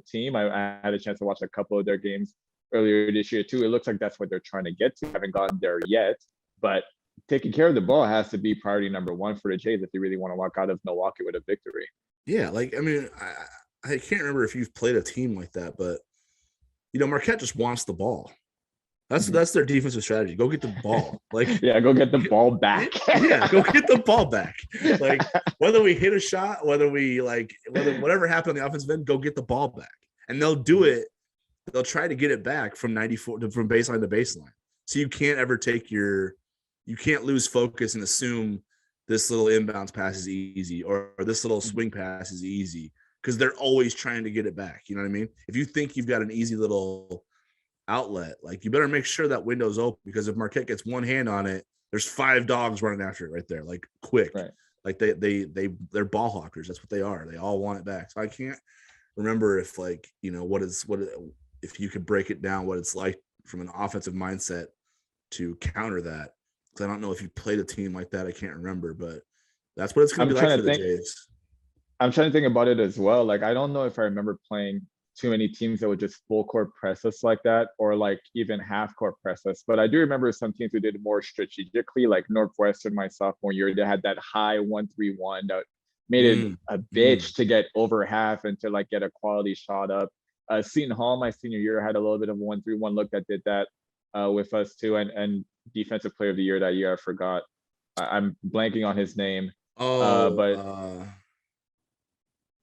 team. I had a chance to watch a couple of their games earlier this year too. It looks like that's what they're trying to get to. Haven't gotten there yet, but taking care of the ball has to be priority number 1 for the Jays if they really want to walk out of Milwaukee with a victory. Yeah, like I mean, I can't remember if you've played a team like that, but Marquette just wants the ball. That's their defensive strategy. Go get the ball. Like yeah, go get the ball back. Yeah, go get the ball back. Like whether we hit a shot, whether whatever happened on the offensive end, go get the ball back. And they'll do it. They'll try to get it back from 94 from baseline to baseline. So you can't lose focus and assume this little inbounds pass is easy, or this little swing pass is easy, because they're always trying to get it back. You know what I mean? If you think you've got an easy little outlet, like, you better make sure that window's open, because if Marquette gets one hand on it, there's 5 dogs running after it right there, like quick. Right. Like they're ball hawkers. That's what they are. They all want it back. So I can't remember if, like, you know, if you could break it down, what it's like from an offensive mindset to counter that. Because I don't know if you played a team like that. I can't remember, but that's what it's going to be like for the Jays. I'm trying to think about it as well. Like, I don't know if I remember playing too many teams that would just full court press us like that, or like even half court press us. But I do remember some teams who did it more strategically, like Northwestern my sophomore year. They had that high 1-3-1 that made it a bitch to get over half and to like get a quality shot up. Seton Hall my senior year had a little bit of a 1-3-1 look that did that with us too. And defensive player of the year that year, I forgot. I'm blanking on his name.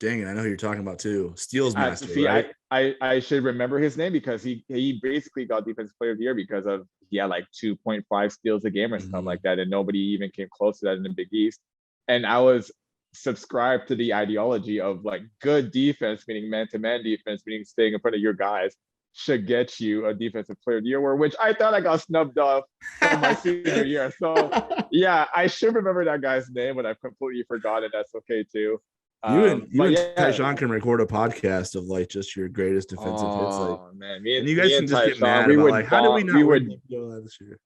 Dang it, I know who you're talking about too. Steals master, right? I should remember his name, because he basically got defensive player of the year because of he had like 2.5 steals a game or something like that, and nobody even came close to that in the Big East. And I was subscribed to the ideology of like good defense, meaning man-to-man defense, meaning staying in front of your guys, should get you a defensive player of the year, which I thought I got snubbed off from my senior year. So yeah, I should remember that guy's name, but I've completely forgotten. That's okay too. You and Tyshawn can record a podcast of like just your greatest defensive hits. Like, man, and you guys can just get mad about like, how did we not win this year?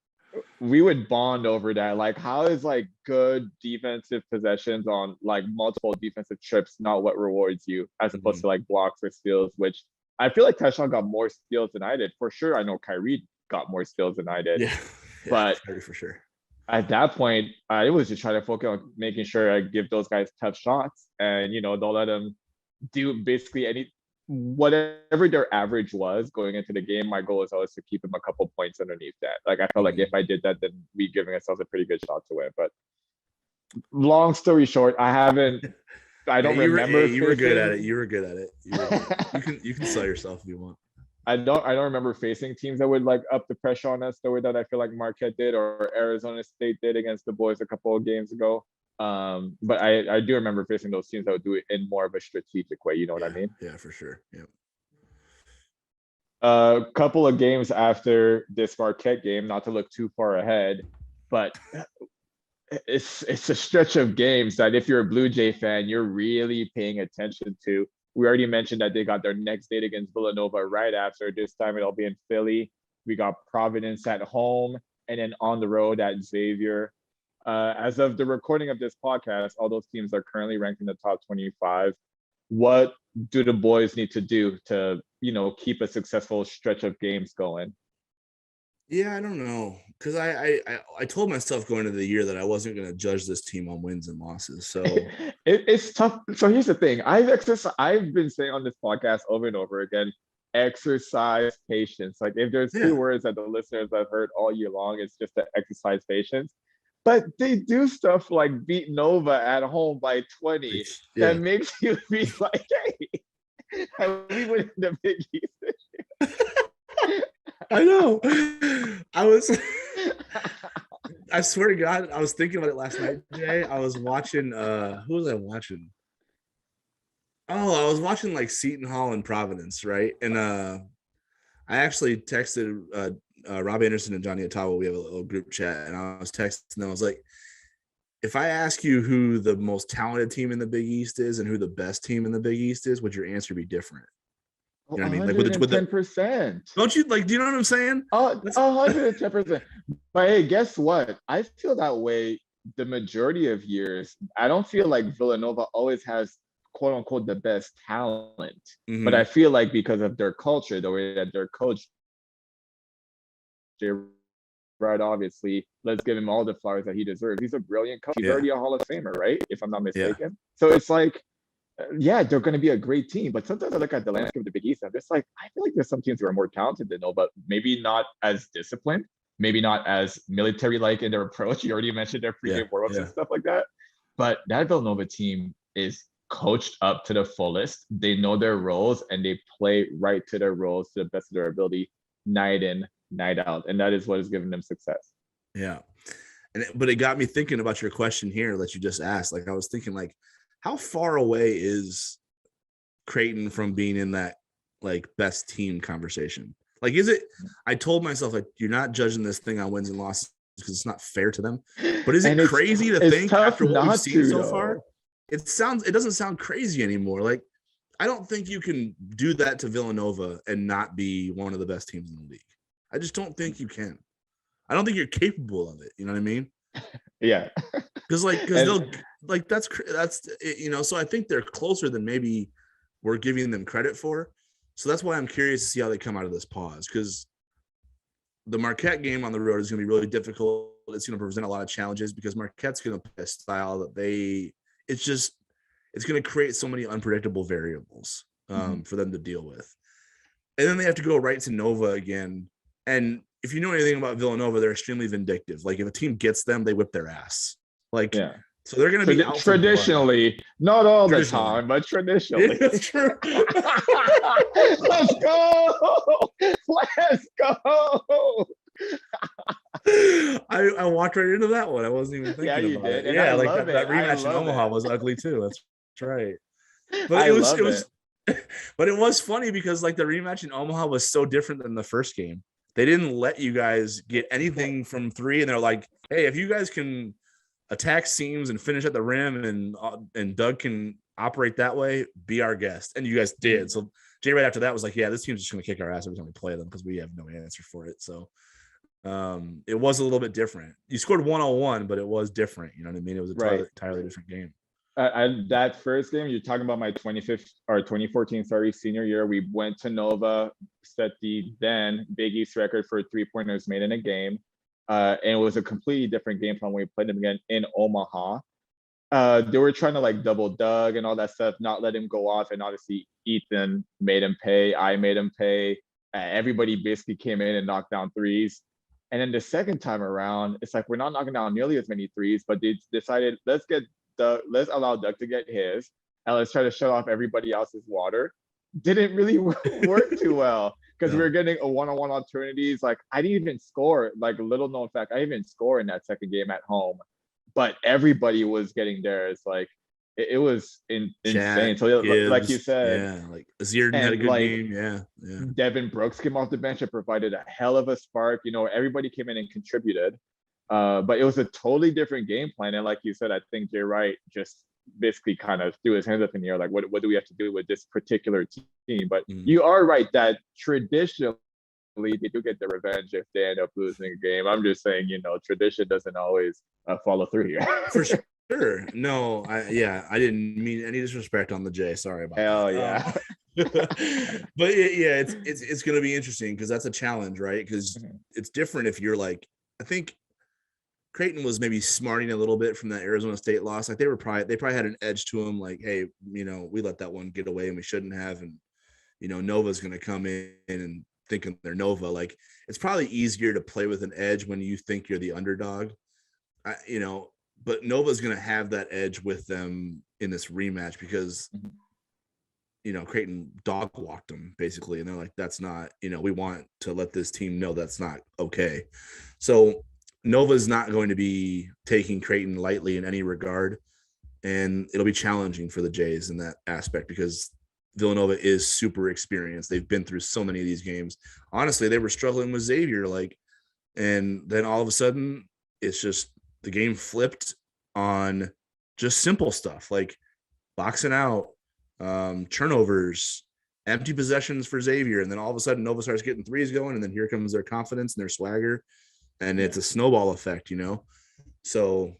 We would bond over that. Like, how is like good defensive possessions on like multiple defensive trips not what rewards you, as opposed to like blocks or steals, which I feel like Tyshawn got more steals than I did. For sure, I know Kyrie got more steals than I did. Yeah, but for sure. At that point, I was just trying to focus on making sure I give those guys tough shots, and don't let them do basically whatever their average was going into the game. My goal is always to keep them a couple points underneath that. Like, I felt like if I did that, then we giving ourselves a pretty good shot to win. But long story short, I don't remember. You were good at it. You were good at it. You can sell yourself if you want. I don't remember facing teams that would like up the pressure on us the way that I feel like Marquette did or Arizona State did against the boys a couple of games ago. But I do remember facing those teams that would do it in more of a strategic way. You know what I mean? Yeah, for sure. Yeah. A couple of games after this Marquette game, not to look too far ahead, but it's a stretch of games that if you're a Bluejay fan, you're really paying attention to. We already mentioned that they got their next date against Villanova right after. This time it'll be in Philly. We got Providence at home and then on the road at Xavier. As of the recording of this podcast, all those teams are currently ranked in the top 25. What do the boys need to do to, keep a successful stretch of games going? Yeah, I don't know, because I told myself going into the year that I wasn't going to judge this team on wins and losses. So it's tough. So here's the thing: I've been saying on this podcast over and over again, exercise patience. Like, if there's two words that the listeners have heard all year long, it's just to exercise patience. But they do stuff like beat Nova at home by 20 that makes you be like, hey, we win the Big East this year. I know. I swear to God, I was thinking about it last night, Jay. I was watching, who was I watching? Oh, I was watching like Seton Hall and Providence, right? And I actually texted Rob Anderson and Johnny Ottawa. We have a little group chat, and I was texting them. I was like, if I ask you who the most talented team in the Big East is and who the best team in the Big East is, would your answer be different? You know what I mean? Like with the 10%. Don't you like? Do you know what I'm saying? 110%. But hey, guess what? I feel that way the majority of years. I don't feel like Villanova always has quote unquote the best talent, but I feel like because of their culture, the way that they're coached, right? Obviously, let's give him all the flowers that he deserves. He's a brilliant coach. He's already a Hall of Famer, right? If I'm not mistaken. Yeah. So it's like, they're going to be a great team. But sometimes I look at the landscape of the Big East, and I'm just like, I feel like there's some teams who are more talented than Nova, maybe not as disciplined, maybe not as military-like in their approach. You already mentioned their pregame warm-ups and stuff like that. But that Villanova team is coached up to the fullest. They know their roles, and they play right to their roles to the best of their ability, night in, night out. And that is what has given them success. Yeah. But it got me thinking about your question here that you just asked. Like I was thinking, like, how far away is Creighton from being in that like best team conversation? Like, is it? I told myself, like, you're not judging this thing on wins and losses because it's not fair to them. But is it crazy to think after what we've seen so far? It doesn't sound crazy anymore. Like, I don't think you can do that to Villanova and not be one of the best teams in the league. I just don't think you can. I don't think you're capable of it. You know what I mean? Yeah. Because they'll like that's you know. So I think they're closer than maybe we're giving them credit for. So that's why I'm curious to see how they come out of this pause, because the Marquette game on the road is going to be really difficult. It's going to present a lot of challenges because Marquette's going to play a style that it's going to create so many unpredictable variables for them to deal with. And then they have to go right to Nova again. And if you know anything about Villanova, they're extremely vindictive. Like if a team gets them, they whip their ass. Like, yeah. So they're going to be out traditionally, not all the time, but traditionally. That's true. Let's go. Let's go. I walked right into that one. I wasn't even thinking about it. Yeah, like that rematch in Omaha was ugly too. That's right. But it was funny because like the rematch in Omaha was so different than the first game. They didn't let you guys get anything from three, and they're like, "Hey, if you guys can attack seams and finish at the rim, and Doug can operate that way, be our guest." And you guys did. So Jay right after that was like, "Yeah, this team's just going to kick our ass every time we play them because we have no answer for it." So it was a little bit different. You scored 101, but it was different. You know what I mean? It was entirely different game. That first game, you're talking about my 2014, senior year. We went to Nova, set the then Big East record for 3-pointers made in a game. And it was a completely different game plan when we played them again in Omaha. They were trying to like double Doug and all that stuff, not let him go off. And obviously Ethan made him pay. I made him pay. Everybody basically came in and knocked down threes. And then the second time around, it's like we're not knocking down nearly as many threes, but they decided let's allow Doug to get his, and let's try to shut off everybody else's water. Didn't really work too well because we were getting a one-on-one opportunities. Like I didn't even score. Like little known fact, I didn't even score in that second game at home, but everybody was getting theirs. Like it was insane. So Gibbs, like you said, like Azir had a good game. Yeah. Devin Brooks came off the bench and provided a hell of a spark. You know, everybody came in and contributed. But it was a totally different game plan. And like you said, I think Jay Wright just basically kind of threw his hands up in the air. Like, what do we have to do with this particular team? But you are right that traditionally they do get the revenge if they end up losing a game. I'm just saying, you know, tradition doesn't always follow through here. For sure. No, I didn't mean any disrespect on the J. Sorry about that. Hell yeah. But yeah, it's going to be interesting because that's a challenge, right? Because it's different if you're like, I think Creighton was maybe smarting a little bit from that Arizona State loss. Like they probably had an edge to them. Like, hey, you know, we let that one get away and we shouldn't have. And, you know, Nova's going to come in and thinking they're Nova. Like it's probably easier to play with an edge when you think you're the underdog, you know, but Nova's going to have that edge with them in this rematch because, you know, Creighton dog walked them basically. And they're like, that's not, you know, we want to let this team know that's not okay. So Nova's not going to be taking Creighton lightly in any regard, and it'll be challenging for the Jays in that aspect because Villanova is super experienced. They've been through so many of these games. Honestly, they were struggling with Xavier, and then all of a sudden it's just the game flipped on just simple stuff like boxing out, turnovers, empty possessions for Xavier, and then all of a sudden Nova starts getting threes going, and then here comes their confidence and their swagger. And it's a snowball effect, you know? So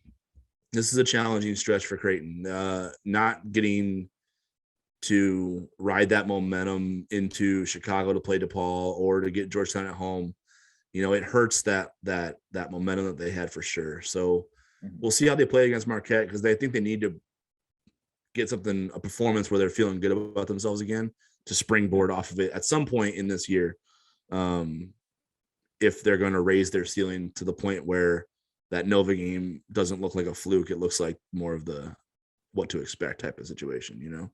this is a challenging stretch for Creighton. Not getting to ride that momentum into Chicago to play DePaul or to get Georgetown at home. You know, it hurts that momentum that they had for sure. So we'll see how they play against Marquette because I think they need to get a performance where they're feeling good about themselves again to springboard off of it at some point in this year. If they're going to raise their ceiling to the point where that Nova game doesn't look like a fluke, it looks like more of the what to expect type of situation, you know?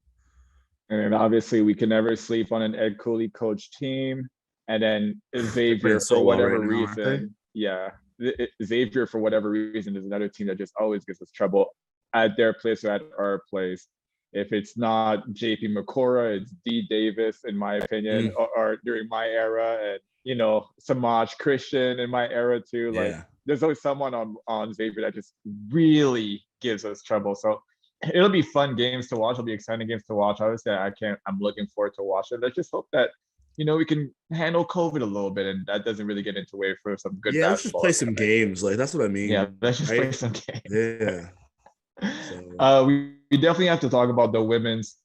And obviously we can never sleep on an Ed Cooley coach team. And then Xavier, for whatever reason, Xavier, for whatever reason, is another team that just always gives us trouble at their place or at our place. If it's not JP Makora, it's D Davis, in my opinion, or during my era, and Samaj Christian in my era too. Like, Yeah. there's always someone on Xavier that just really gives us trouble. So it'll be fun games to watch. It'll be exciting games to watch. Obviously, I'm looking forward to watching. Let's just hope that we can handle COVID a little bit, and that doesn't really get into way for some good Yeah, let's just basketball. play some games. Like, that's what I mean. Yeah, let's just right? play some games. Yeah. So. We definitely have to talk about the women's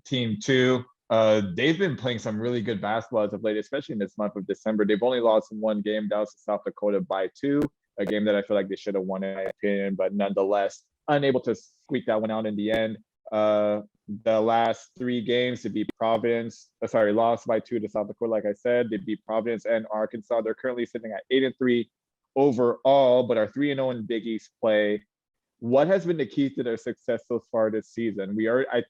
team too. They've been playing some really good basketball as of late, especially in this month of December. They've only lost one game. That was to South Dakota by 2, a game that I feel like they should have won, in my opinion, but nonetheless, unable to squeak that one out in the end. The last 3 games, to beat Providence, lost by 2 to South Dakota. Like I said, they beat Providence and Arkansas. They're currently sitting at 8-3 overall, but are 3-0 in Big East play. What has been the key to their success so far this season?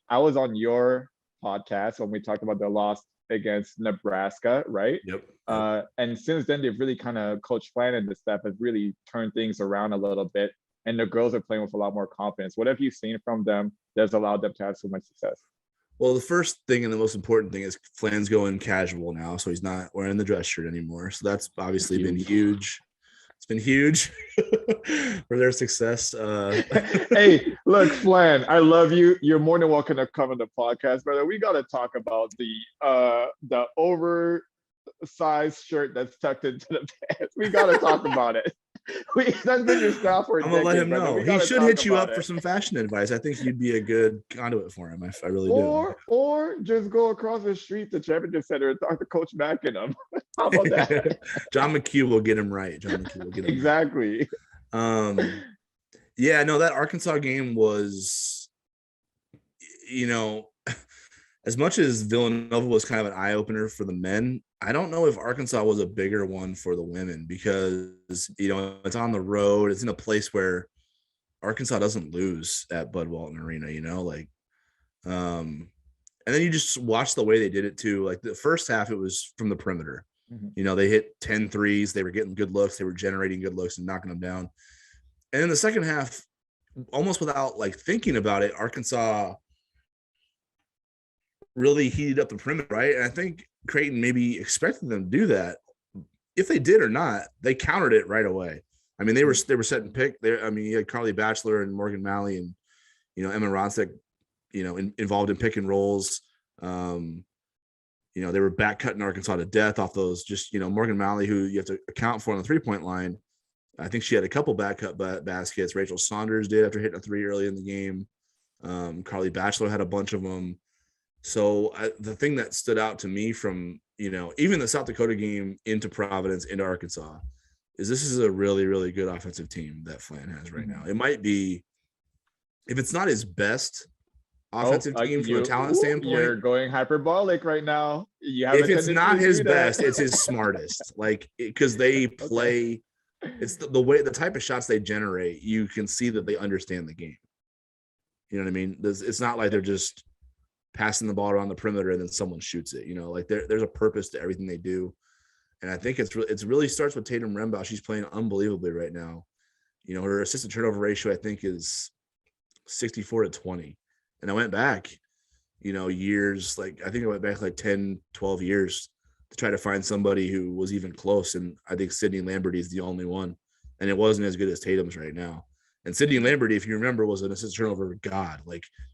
I was on your podcast when we talked about their loss against Nebraska, right? Yep. And since then, they've really kind of, Coach Flan and the staff have really turned things around a little bit, and the girls are playing with a lot more confidence. What have you seen from them that's allowed them to have so much success? Well, the first thing and the most important thing is Flan's going casual now, so he's not wearing the dress shirt anymore. So that's obviously been huge. It's been huge for their success. Hey, look, Flan, I love you. You're more than welcome to come on the podcast, brother. We got to talk about the oversized shirt that's tucked into the pants. We got to talk about it. That's been your style for a decade. I'm gonna let him know. He should hit you up for some fashion advice. I think you'd be a good conduit for him. I really do. Or just go across the street to Championship Center and talk to Coach Mack and him. How about that? John McHugh will get him right. John McHugh will get him exactly. Right. Yeah, no, that Arkansas game was, as much as Villanova was kind of an eye opener for the men, I don't know if Arkansas was a bigger one for the women because, it's on the road. It's in a place where Arkansas doesn't lose at Bud Walton Arena, and then you just watch the way they did it too. Like the first half, it was from the perimeter. Mm-hmm. They hit 10 threes. They were getting good looks. They were generating good looks and knocking them down. And in the second half, almost without thinking about it, Arkansas really heated up the perimeter, right? And I think Creighton maybe expected them to do that. If they did or not, they countered it right away. I mean, they were setting pick there. I mean, you had Carly Batchelor and Morgan Malley and Emma Ronstadt, involved in pick and rolls. They were back cutting Arkansas to death off those. Just Morgan Malley, who you have to account for on the 3-point line. I think she had a couple back cut baskets. Rachel Saunders did after hitting a 3 early in the game. Carly Batchelor had a bunch of them. So the thing that stood out to me from, even the South Dakota game into Providence, into Arkansas, is this is a really, really good offensive team that Flan has right now. It might be, if it's not his best offensive team from a talent standpoint. You're going hyperbolic right now. If it's not his best, it's his smartest. Because they play, it's the type of shots they generate, you can see that they understand the game. You know what I mean? It's not like they're just passing the ball around the perimeter and then someone shoots it. There's a purpose to everything they do. And I think it's really starts with Tatum Rembaugh. She's playing unbelievably right now. Her assist to turnover ratio, I think, is 64-20. And I went back, years, I think I went back 10, 12 years to try to find somebody who was even close. And I think Sydney Lamberty is the only one. And it wasn't as good as Tatum's right now. And Sydney Lamberty, if you remember, was an assist turnover god.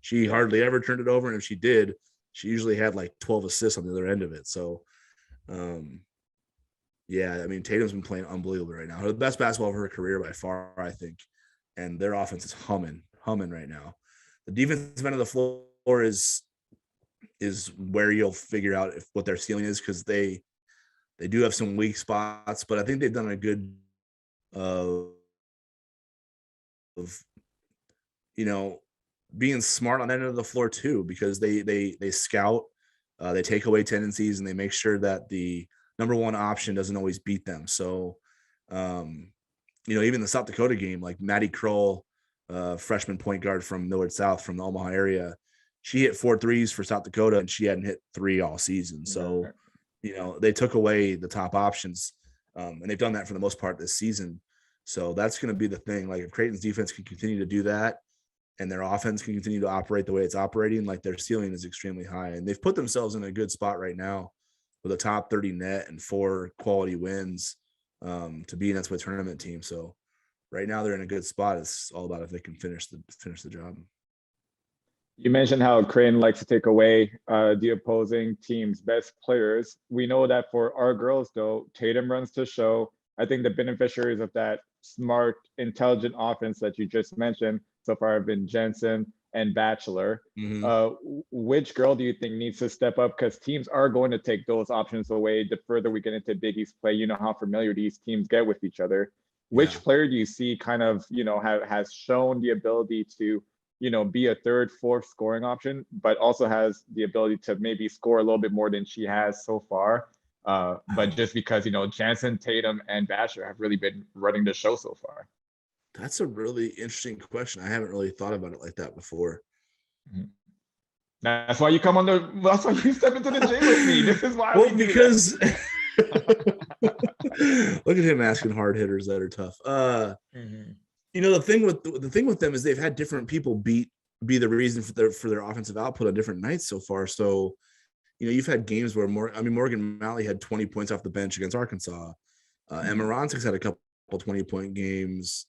She hardly ever turned it over. And if she did, she usually had 12 assists on the other end of it. So, yeah, I mean, Tatum's been playing unbelievable right now. Her best basketball of her career by far, I think. And their offense is humming right now. The defensive end of the floor is where you'll figure out what their ceiling is, because they do have some weak spots, but I think they've done a good of being smart on that end of the floor too, because they scout, they take away tendencies, and they make sure that the number one option doesn't always beat them. So, even the South Dakota game, Maddie Kroll, freshman point guard from Millard South from the Omaha area, she hit 4 threes for South Dakota, and she hadn't hit 3 all season. So, they took away the top options. And they've done that for the most part this season. So that's going to be the thing. Like if Creighton's defense can continue to do that and their offense can continue to operate the way it's operating, like their ceiling is extremely high. And they've put themselves in a good spot right now with a top 30 net and 4 quality wins to be an NCAA tournament team. So right now they're in a good spot. It's all about if they can finish the job. You mentioned how Creighton likes to take away the opposing team's best players. We know that for our girls, though, Tatum runs the show. I think the beneficiaries of that smart, intelligent offense that you just mentioned so far have been Jensen and Bachelor. Which girl do you think needs to step up? Because teams are going to take those options away the further we get into Big East play. You know how familiar these teams get with each other. Which player do you see kind of, has shown the ability to, be a third, fourth scoring option, but also has the ability to maybe score a little bit more than she has so far? But just because, Jansen, Tatum, and Bachelor have really been running the show so far. That's a really interesting question. I haven't really thought about it like that before. That's why you come on that's why you step into the gym with me. This is why because look at him asking hard hitters that are tough. The thing with them is they've had different people be the reason for their offensive output on different nights so far. So, you've had games where Morgan Malley had 20 points off the bench against Arkansas. Emma Ronsik's had a couple 20-point games.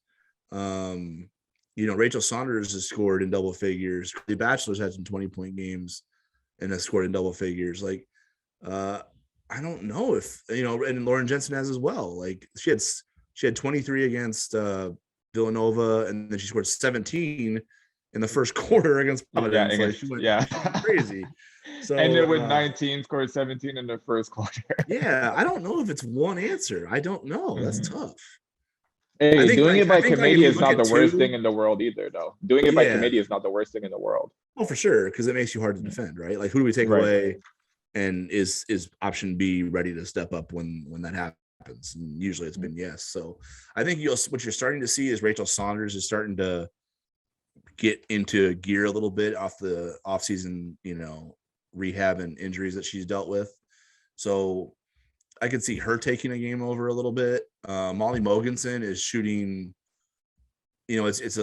Rachel Saunders has scored in double figures. The Bachelor's had some 20-point games and has scored in double figures. Like, I don't know if, and Lauren Jensen has as well. Like she had 23 against Villanova, and then she scored 17 in the first quarter against Providence. She went crazy. So ended with 19, scored 17 in the first quarter. I don't know if it's one answer. I don't know. That's tough. Hey, doing it by committee is not the worst thing in the world either, though. Doing it by committee is not the worst thing in the world. Oh, for sure, because it makes you hard to defend, right? Like, who do we take away? And is option B ready to step up when that happens? And usually it's been yes. So I think what you're starting to see is Rachel Saunders is starting to get into gear a little bit off the offseason, rehab and injuries that she's dealt with. So I could see her taking a game over a little bit. Molly Mogensen is shooting, she's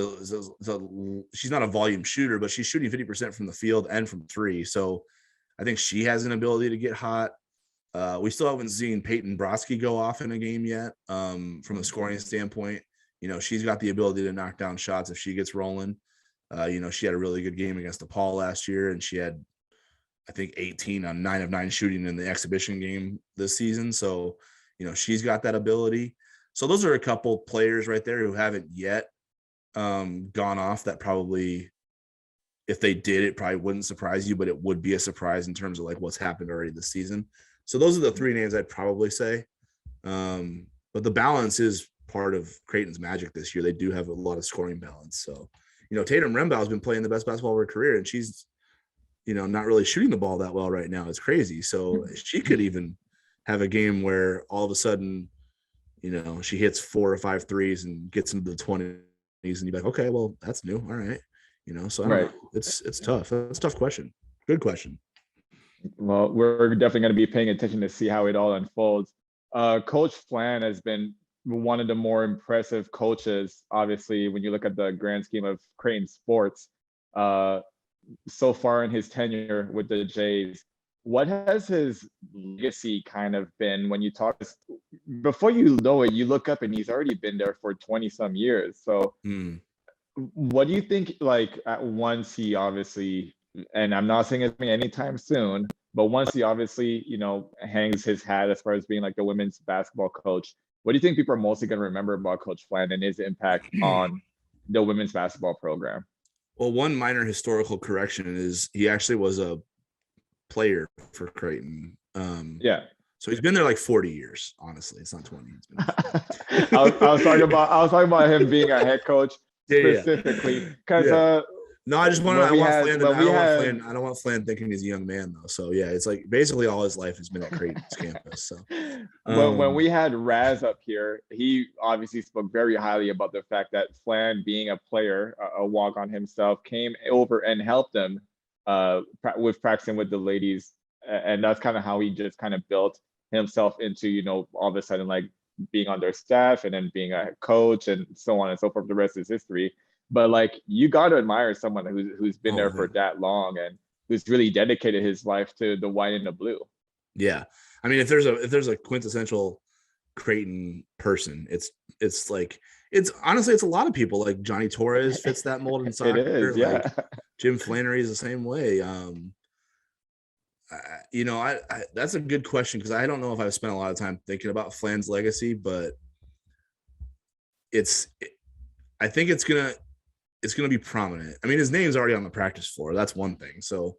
not a volume shooter, but she's shooting 50% from the field and from three. So I think she has an ability to get hot. We still haven't seen Peyton Brodsky go off in a game yet. From a scoring standpoint, she's got the ability to knock down shots if she gets rolling. She had a really good game against DePaul last year, and she had, I think, 18 on 9 of 9 shooting in the exhibition game this season. So, she's got that ability. So those are a couple players right there who haven't yet gone off that probably, if they did, it probably wouldn't surprise you, but it would be a surprise in terms of like what's happened already this season. So those are the 3 names I'd probably say. But the balance is part of Creighton's magic this year. They do have a lot of scoring balance. So, Tatum Rembow has been playing the best basketball of her career, and she's, not really shooting the ball that well right now. It's crazy. So she could even have a game where all of a sudden, she hits 4 or 5 threes and gets into the 20s, and you're like, okay, well, that's new. All right. So I don't know. It's tough. That's a tough question. Good question. Well, we're definitely going to be paying attention to see how it all unfolds. Coach Flan has been one of the more impressive coaches, obviously, when you look at the grand scheme of Creighton sports. So far in his tenure with the Jays, what has his legacy kind of been? When you talk, before you know it, you look up and he's already been there for 20 some years. So what do you think, like, once he obviously, and I'm not saying it's anytime soon, but once he obviously, hangs his hat as far as being like the women's basketball coach, what do you think people are mostly going to remember about Coach Flan and his impact on the women's basketball program? Well, one minor historical correction is he actually was a player for Creighton. So he's been there like 40 years. Honestly, it's not 20. It's been I was talking about him being a head coach specifically because no, I just want to. I don't want Flan thinking he's a young man though. So yeah, it's like basically all his life has been at Creighton's campus. So when we had Raz up here, he obviously spoke very highly about the fact that Flan, being a player, a walk-on himself, came over and helped them with practicing with the ladies, and that's kind of how he just kind of built himself into, all of a sudden, like, being on their staff and then being a coach and so on and so forth. The rest is history. But like you got to admire someone who's been there for that long and who's really dedicated his life to the white and the blue. Yeah, I mean, if there's a quintessential Creighton person, it's like it's honestly it's a lot of people. Like Johnny Torres fits that mold in soccer. It is, yeah. Like Jim Flannery is the same way. I that's a good question because I don't know if I've spent a lot of time thinking about Flan's legacy, but I think it's gonna be prominent. I mean, his name's already on the practice floor. That's one thing. So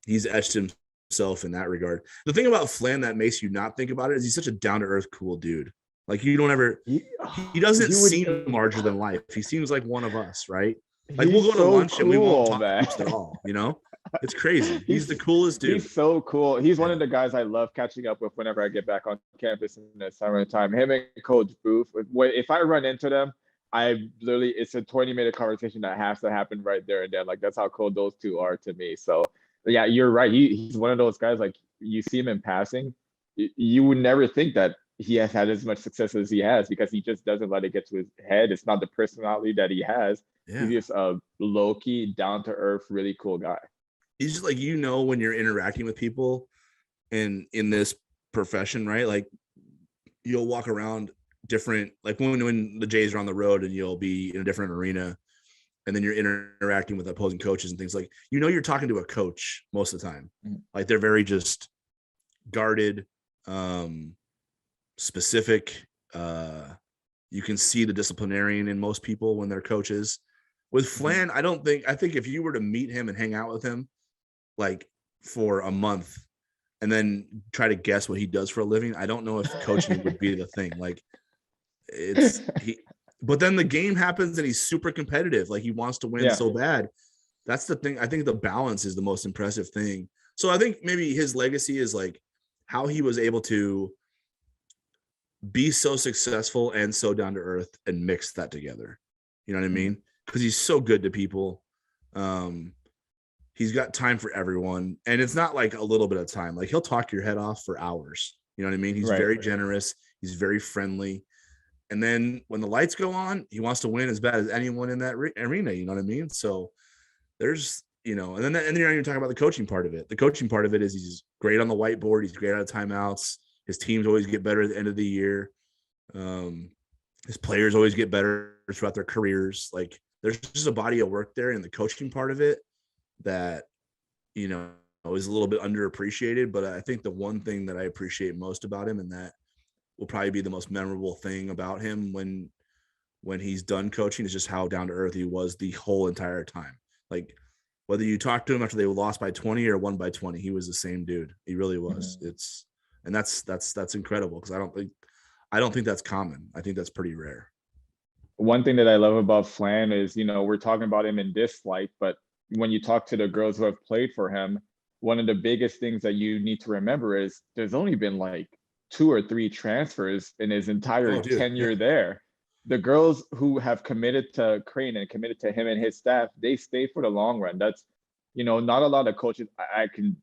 he's etched himself in that regard. The thing about Flan that makes you not think about it is he's such a down-to-earth, cool dude. Like you don't ever he doesn't seem larger than life. He seems like one of us, right? Like we'll go to lunch and we won't talk at all, you know? It's crazy. He's the coolest dude. He's so cool. He's one of the guys I love catching up with whenever I get back on campus in the summertime. Him and Coach Booth. If I run into them, it's a 20-minute conversation that has to happen right there and then. Like that's how cool those two are to me. So yeah, you're right. He's one of those guys, like you see him in passing, you would never think that he has had as much success as he has because he just doesn't let it get to his head. It's not the personality that he has. Yeah. He's just a low-key, down-to-earth, really cool guy. He's just like, when you're interacting with people and in this profession, right? Like you'll walk around different, like when the Jays are on the road and you'll be in a different arena and then you're interacting with opposing coaches and things like, you're talking to a coach most of the time. Mm-hmm. Like they're very just guarded, specific. You can see the disciplinarian in most people when they're coaches. With Flan, I think if you were to meet him and hang out with him like for a month and then try to guess what he does for a living, I don't know if coaching would be the thing. Like but then the game happens and he's super competitive. Like he wants to win so bad. That's the thing. I think the balance is the most impressive thing. So I think maybe his legacy is like how he was able to be so successful and so down to earth and mix that together. You know what I mean? Because he's so good to people. He's got time for everyone. And it's not like a little bit of time. Like he'll talk your head off for hours. You know what I mean? He's very generous. He's very friendly. And then when the lights go on, he wants to win as bad as anyone in that arena. You know what I mean? So there's, and then you're not even talking about the coaching part of it. The coaching part of it is he's great on the whiteboard. He's great out of timeouts. His teams always get better at the end of the year. His players always get better throughout their careers. Like there's just a body of work there in the coaching part of it that, is a little bit underappreciated. But I think the one thing that I appreciate most about him, and that will probably be the most memorable thing about him when he's done coaching, is just how down to earth he was the whole entire time. Like whether you talk to him after they lost by 20 or won by 20, he was the same dude. He really was. Mm-hmm. And that's incredible because I don't think that's common. I think that's pretty rare. One thing that I love about Flan is, we're talking about him in this light, but when you talk to the girls who have played for him, one of the biggest things that you need to remember is there's only been like 2 or 3 transfers in his entire tenure there. The girls who have committed to Creighton and committed to him and his staff, they stay for the long run. That's, not a lot of coaches. I can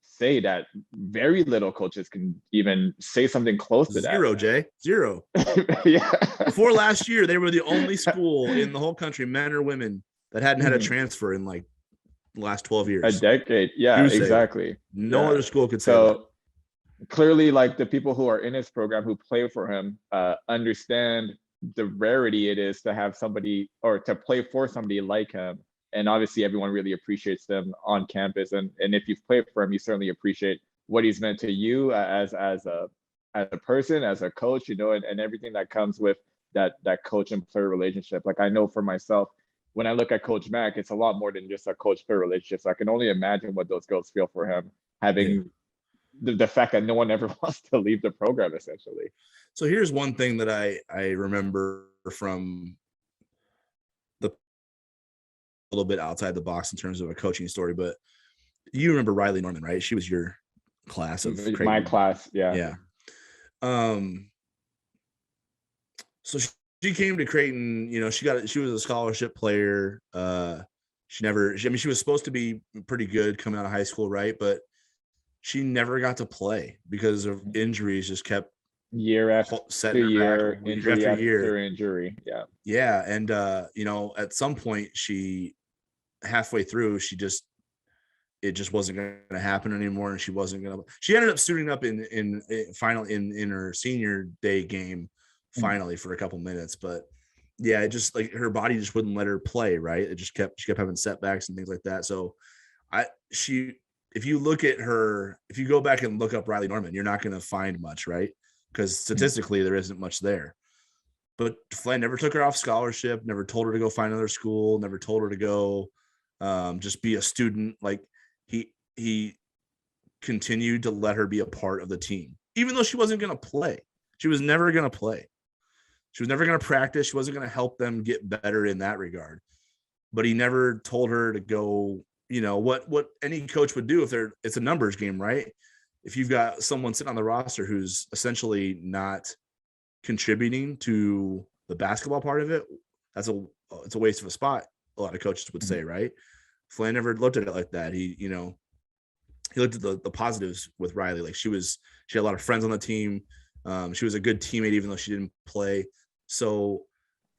say that very little coaches can even say something close to Zero, that. Jay. Zero. Yeah. Before last year, they were the only school in the whole country, men or women, that hadn't had a transfer in like the last 12 years. A decade. Yeah, exactly. No other school could say that. Clearly, like the people who are in his program who play for him understand the rarity it is to have somebody or to play for somebody like him. And obviously everyone really appreciates them on campus. And if you've played for him, you certainly appreciate what he's meant to you as a person, as a coach, and everything that comes with that coach and player relationship. Like I know for myself, when I look at Coach Mack, it's a lot more than just a coach player relationship. So I can only imagine what those girls feel for him, having the fact that no one ever wants to leave the program, essentially. So here's one thing that I remember from a little bit outside the box in terms of a coaching story, but you remember Riley Norman, right? She was your class of Creighton. My class, yeah. Yeah. So she came to Creighton, she was a scholarship player. She was supposed to be pretty good coming out of high school, right? But she never got to play because of injuries, just kept year after setting her back year, year injury after after year. injury. Yeah. Yeah. And, at some point halfway through, it just wasn't going to happen anymore. And she ended up suiting up in her senior day game finally for a couple minutes. But yeah, it just like her body just wouldn't let her play. Right. She kept having setbacks and things like that. So if you go back and look up Riley Norman, you're not going to find much, right? Because statistically there isn't much there. But Flan never took her off scholarship, never told her to go find another school, never told her to go just be a student. Like he continued to let her be a part of the team, even though she wasn't going to play. She was never going to play. She was never going to practice. She wasn't going to help them get better in that regard. But he never told her to go, what any coach would do it's a numbers game, right? If you've got someone sitting on the roster who's essentially not contributing to the basketball part of it, it's a waste of a spot, a lot of coaches would say, right? Flan never looked at it like that. He looked at the positives with Riley. Like she had a lot of friends on the team. She was a good teammate, even though she didn't play. So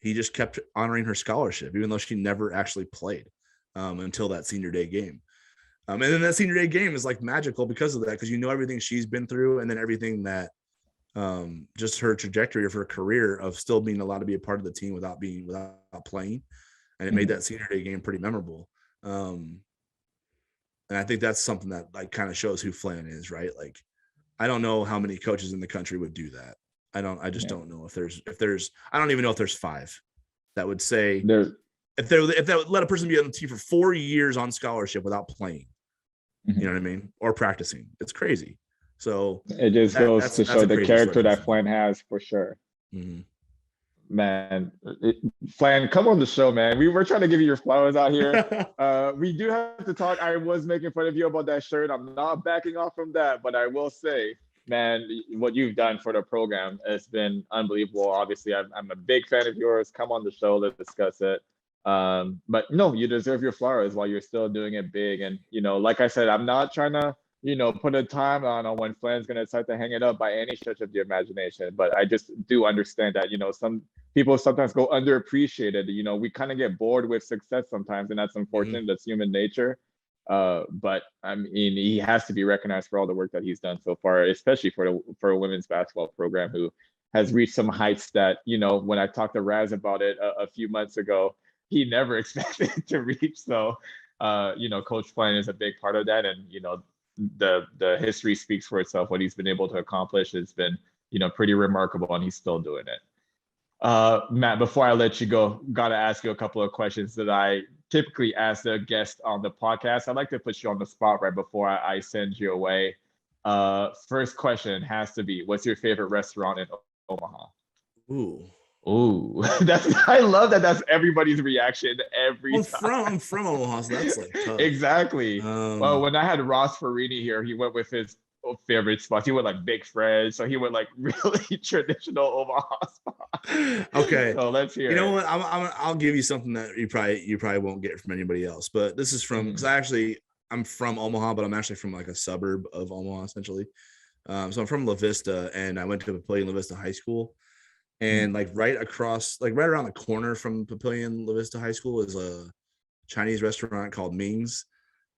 he just kept honoring her scholarship, even though she never actually played until that senior day game. And then that senior day game is like magical because of that, because everything she's been through, and then everything that just her trajectory of her career of still being allowed to be a part of the team without playing. And it made that senior day game pretty memorable. And I think that's something that like kind of shows who Flan is, right? Like, I don't know how many coaches in the country would do that. I just don't know if there's, I don't even know if there's 5 that would say if that would let a person be on the team for 4 years on scholarship without playing, you know what I mean? Or practicing. It's crazy. So it just goes to show the character that Flan has, for sure. Mm-hmm. Man, Flan, come on the show, man. We were trying to give you your flowers out here. We do have to talk. I was making fun of you about that shirt. I'm not backing off from that, but I will say, man, what you've done for the program has been unbelievable. Obviously, I'm a big fan of yours. Come on the show, let's discuss it. But no, you deserve your flowers while you're still doing it big. And, like I said, I'm not trying to, put a timeline on when Flan's going to start to hang it up by any stretch of the imagination. But I just do understand that, some people sometimes go underappreciated. We kind of get bored with success sometimes, and that's unfortunate. That's human nature. But I mean, he has to be recognized for all the work that he's done so far, especially for a women's basketball program who has reached some heights that, when I talked to Raz about it a few months ago, he never expected to reach. So, Coach Flan is a big part of that. And, the history speaks for itself. What he's been able to accomplish has been, pretty remarkable, and he's still doing it. Matt, before I let you go, got to ask you a couple of questions that I typically ask the guest on the podcast. I'd like to put you on the spot right before I send you away. First question has to be, what's your favorite restaurant in Omaha? Ooh, I love that. That's everybody's reaction every time. I'm from Omaha, so that's like tough. Exactly. Well, when I had Ross Farini here, he went with his favorite spots. He went like Big Fred, so he went like really traditional Omaha spots. Okay, so let's hear. You know what? I'll give you something that you probably won't get from anybody else. But this is from, because I'm from Omaha, but I'm actually from like a suburb of Omaha, essentially. So I'm from La Vista, and I went to Papillion La Vista High School. And like right around the corner from Papillion La Vista High School is a Chinese restaurant called Ming's.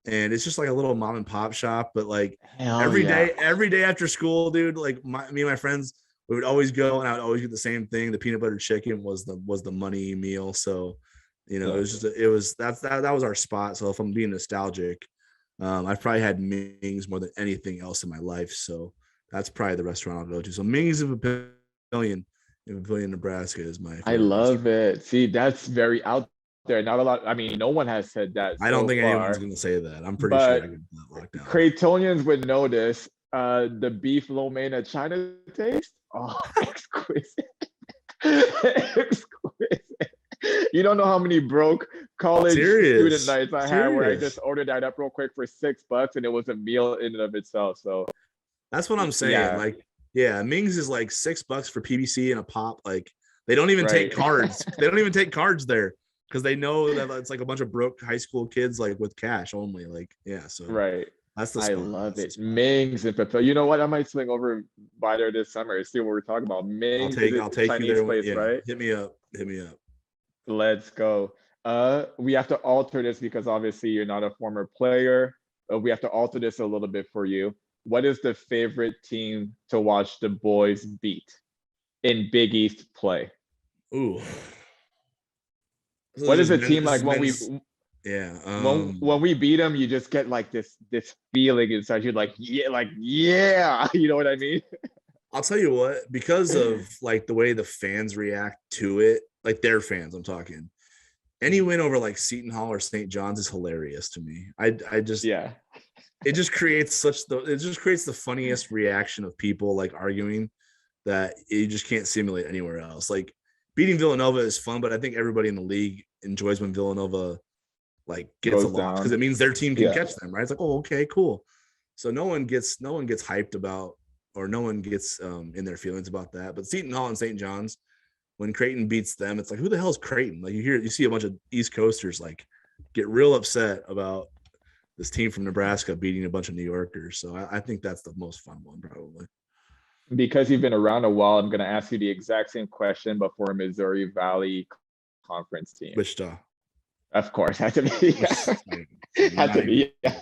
And it's just like a little mom and pop shop, but like every day after school, dude, like me and my friends, we would always go, and I would always get the same thing. The peanut butter chicken was the money meal. So, it was that was our spot. So if I'm being nostalgic, I've probably had Ming's more than anything else in my life. So that's probably the restaurant I'll go to. So Ming's in Papillion, Nebraska is my favorite. I love it. See, that's very out there. Not a lot. I mean, no one has said that. I don't think anyone's going to say that. I'm pretty sure I could lock down. Creightonians would know this. The beef lo mein at China taste. Oh, exquisite. Exquisite. You don't know how many broke college student nights I had where I just ordered that up real quick for $6, and it was a meal in and of itself. So that's what I'm saying. Yeah. Like, yeah, Ming's is like $6 for PBC and a pop. Like, they don't even take cards. They don't even take cards there, because they know that it's like a bunch of broke high school kids, like with cash only. Like, yeah. So right. That's the I spot. love That's the it. spot. Mings and Papilla. You know what? I might swing over by there this summer and see what we're talking about. Mings is I'll a take you Chinese there. place, Yeah, right? hit me up. Hit me up. Let's go. We have to alter this because obviously you're not a former player. We have to alter this a little bit for you. What is the favorite team to watch the boys beat in Big East play? Ooh. So What is a team this like is when we men's. Yeah. when we beat them, you just get like this feeling inside you, like yeah, you know what I mean? I'll tell you what, because of like the way the fans react to it, like their fans, I'm talking. Any win over like Seton Hall or St. John's is hilarious to me. I just Yeah. it just creates the funniest reaction of people like arguing that you just can't simulate anywhere else. Like beating Villanova is fun, but I think everybody in the league enjoys when Villanova like gets a Goes loss because down. it means their team can Yeah. catch them, right? It's like, oh, okay, cool. So no one gets hyped about, or no one gets in their feelings about that. But Seton Hall and St. John's, when Creighton beats them, it's like, who the hell is Creighton? Like you see a bunch of East Coasters like get real upset about this team from Nebraska beating a bunch of New Yorkers. So I think that's the most fun one probably. Because you've been around a while, I'm going to ask you the exact same question, but for a Missouri Valley Conference team. Wichita. Of course, had to be. Yeah. Had to be. Yeah.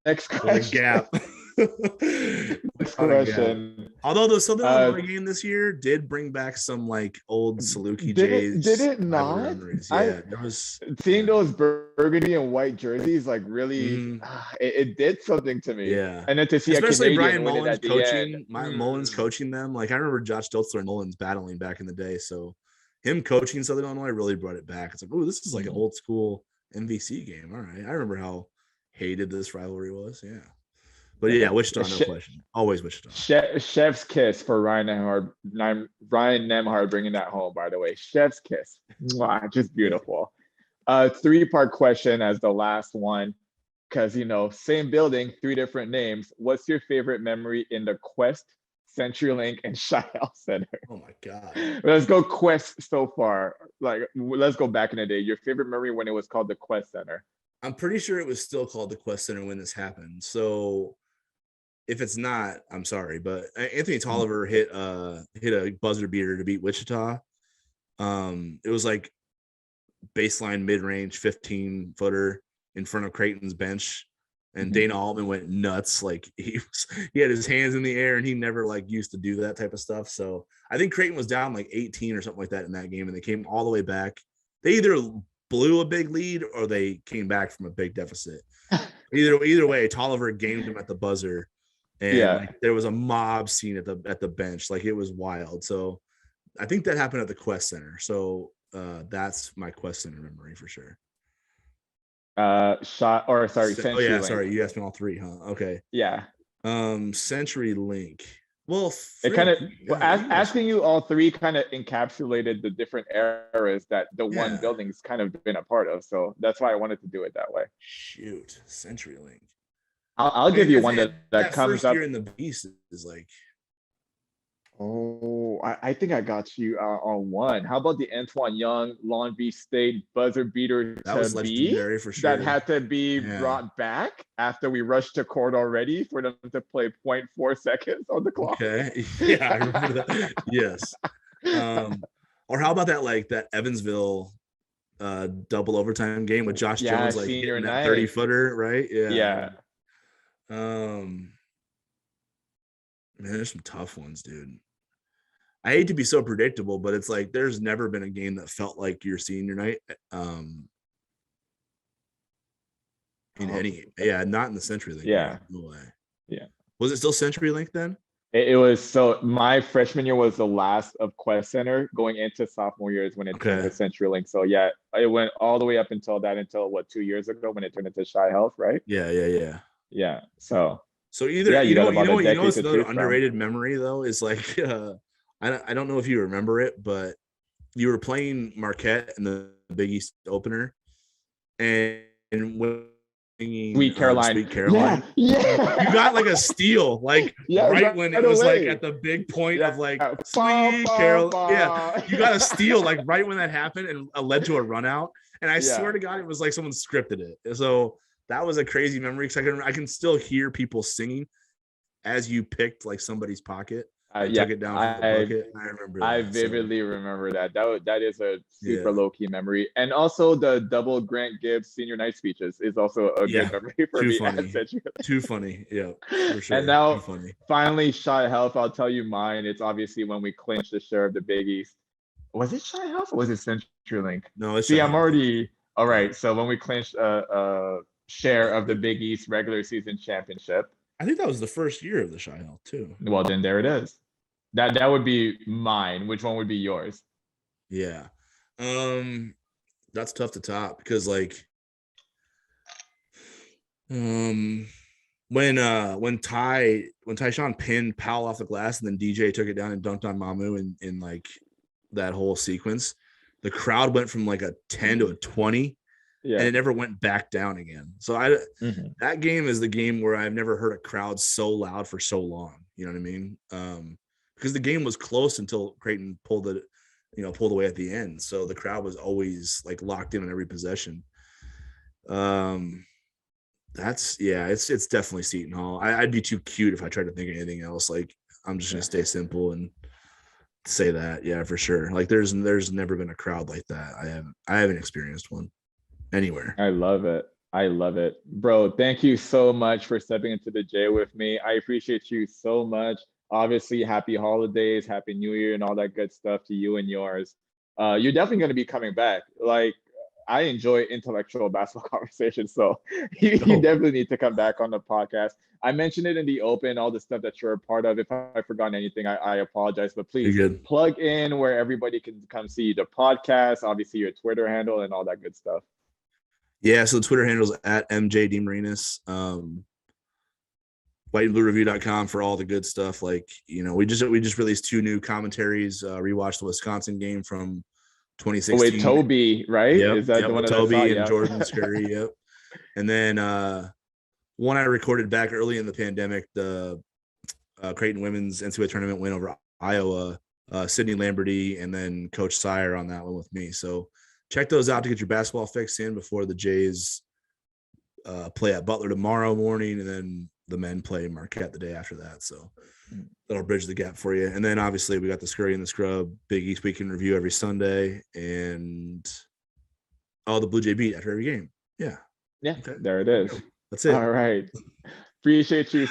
Next question. Gap. Next question. Although the Southern Illinois game this year did bring back some like old Saluki Jays. Did it not? Yeah, there was seeing those burgundy and white jerseys like really it did something to me. Yeah. And then to see especially a Canadian Brian Mullins coaching, Mullins coaching them. Like I remember Josh Stiltzler and Mullins battling back in the day. So him coaching Southern Illinois really brought it back. It's like, oh, this is like an old school MVC game. All right. I remember how hated this rivalry was. Yeah. But yeah, Wichita, no question. Always Wichita. Chef's kiss for Ryan Nemhard bringing that home, by the way. Chef's kiss. Mwah, just beautiful. 3-part question as the last one, because, same building, 3 different names. What's your favorite memory in the Quest, CenturyLink, and Chi-Health Center? Oh, my God. Let's go Quest so far. Like, let's go back in the day. Your favorite memory when it was called the Quest Center? I'm pretty sure it was still called the Quest Center when this happened. So if it's not, I'm sorry, but Anthony Tolliver hit a buzzer beater to beat Wichita. It was like baseline mid-range 15-footer in front of Creighton's bench, and Dana Altman went nuts. Like he had his hands in the air, and he never like used to do that type of stuff. So I think Creighton was down like 18 or something like that in that game, and they came all the way back. They either blew a big lead or they came back from a big deficit. Either way, Tolliver gamed him at the buzzer. And like, there was a mob scene at the bench. Like it was wild. So I think that happened at the Quest Center. So that's my Quest Center memory for sure. CenturyLink. Sorry. You asked me all 3, huh? Okay. Yeah. CenturyLink. Well, it kind of asking you all 3 kind of encapsulated the different eras that the one building's kind of been a part of. So that's why I wanted to do it that way. Shoot, CenturyLink. I'll give you one that comes first up. Year in the Beast is like. Oh, I think I got you on one. How about the Antoine Young Long Beach State buzzer beater that was legendary for sure. That had to be brought back after we rushed to court already for them to play 0.4 seconds on the clock. Okay, yeah, I remember that. Yes. Or how about that Evansville double overtime game with Josh Jones like hitting that 30-footer, right? Yeah. Man, there's some tough ones, dude. I hate to be so predictable, but it's like there's never been a game that felt like your senior night. Not in the CenturyLink. Yeah. No way. Yeah. Was it still CenturyLink then? It was. So my freshman year was the last of Quest Center. Going into sophomore year is when it turned to CenturyLink. So yeah, it went all the way up until 2 years ago when it turned into Chi-Health, right? Yeah. So either you know what's another underrated memory though is like I don't know if you remember it, but you were playing Marquette in the Big East opener, and when Sweet Caroline. Yeah. You got like a steal, like when it was like at the big point of like Sweet Caroline. Yeah, you got a steal like right when that happened and led to a run out. And I swear to God, it was like someone scripted it. So that was a crazy memory because I can still hear people singing as you picked like somebody's pocket and Yeah, took it down from the bucket. I remember I that. vividly remember that. That is a super Yeah. low key memory, and also the double Grant Gibbs senior night speeches is also a Yeah. good memory for Too me. funny. Too funny. Yeah, for sure. And now, Too funny. finally, Shy Health. I'll tell you mine. It's obviously when we clinched the share of the Big East. Was it Shy Health or was it CenturyLink? No, it's See, I'm Jahenns. already all right. Yeah. So when we clinched a share of the Big East regular season championship, I think that was the first year of the Shy Health too. well, then there it is. That would be mine. Which one would be yours? Yeah. That's tough to top because like when Tyshawn pinned Powell off the glass and then DJ took it down and dunked on Mamu in like that whole sequence, the crowd went from like a 10 to a 20 and it never went back down again. So that game is the game where I've never heard a crowd so loud for so long. You know what I mean? Because the game was close until Creighton pulled away at the end. So the crowd was always like locked in on every possession. It's definitely Seton Hall. I'd be too cute if I tried to think of anything else. Like I'm just gonna stay simple and say that. Yeah, for sure. Like there's never been a crowd like that. I haven't experienced one anywhere. I love it. I love it. Bro, thank you so much for stepping into the J with me. I appreciate you so much. Obviously, happy holidays, happy new year, and all that good stuff to you and yours. You're definitely going to be coming back. Like, I enjoy intellectual basketball conversations, so you definitely need to come back on the podcast. I mentioned it in the open, all the stuff that you're a part of. If I've forgotten anything, I apologize, but please plug in where everybody can come see the podcast, obviously your Twitter handle and all that good stuff. Yeah, so the Twitter handle is at MJ Demarinis. WhiteandBlueReview.com for all the good stuff. Like, we just released 2 new commentaries, rewatched the Wisconsin game from 2016. With Toby, right? Yep, is that the one with Toby and Jordan Scurry? Yep. And then one I recorded back early in the pandemic, the Creighton Women's NCAA tournament win over Iowa, Sydney Lamberty, and then Coach Sire on that one with me. So check those out to get your basketball fix in before the Jays play at Butler tomorrow morning, and then the men play Marquette the day after that. So that'll bridge the gap for you. And then obviously we got the Scurry and the Scrub Big East Weekend Review every Sunday, and the Bluejay beat after every game. Yeah. Okay. There it is. That's it. All right. Appreciate you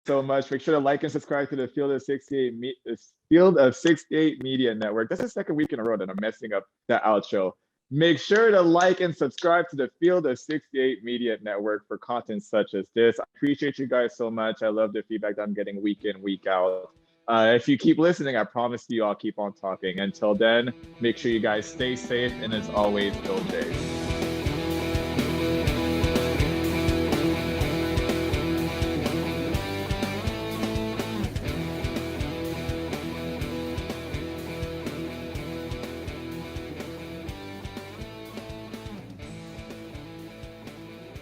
so much. Make sure to like and subscribe to the Field of 68 Media Network. That's the second week in a row that I'm messing up that outro. Make sure to like and subscribe to the Field of 68 Media Network for content such as this. I appreciate you guys so much. I love the feedback that I'm getting week in, week out. If you keep listening, I promise you I'll keep on talking. Until then, make sure you guys stay safe, and as always, go Jays.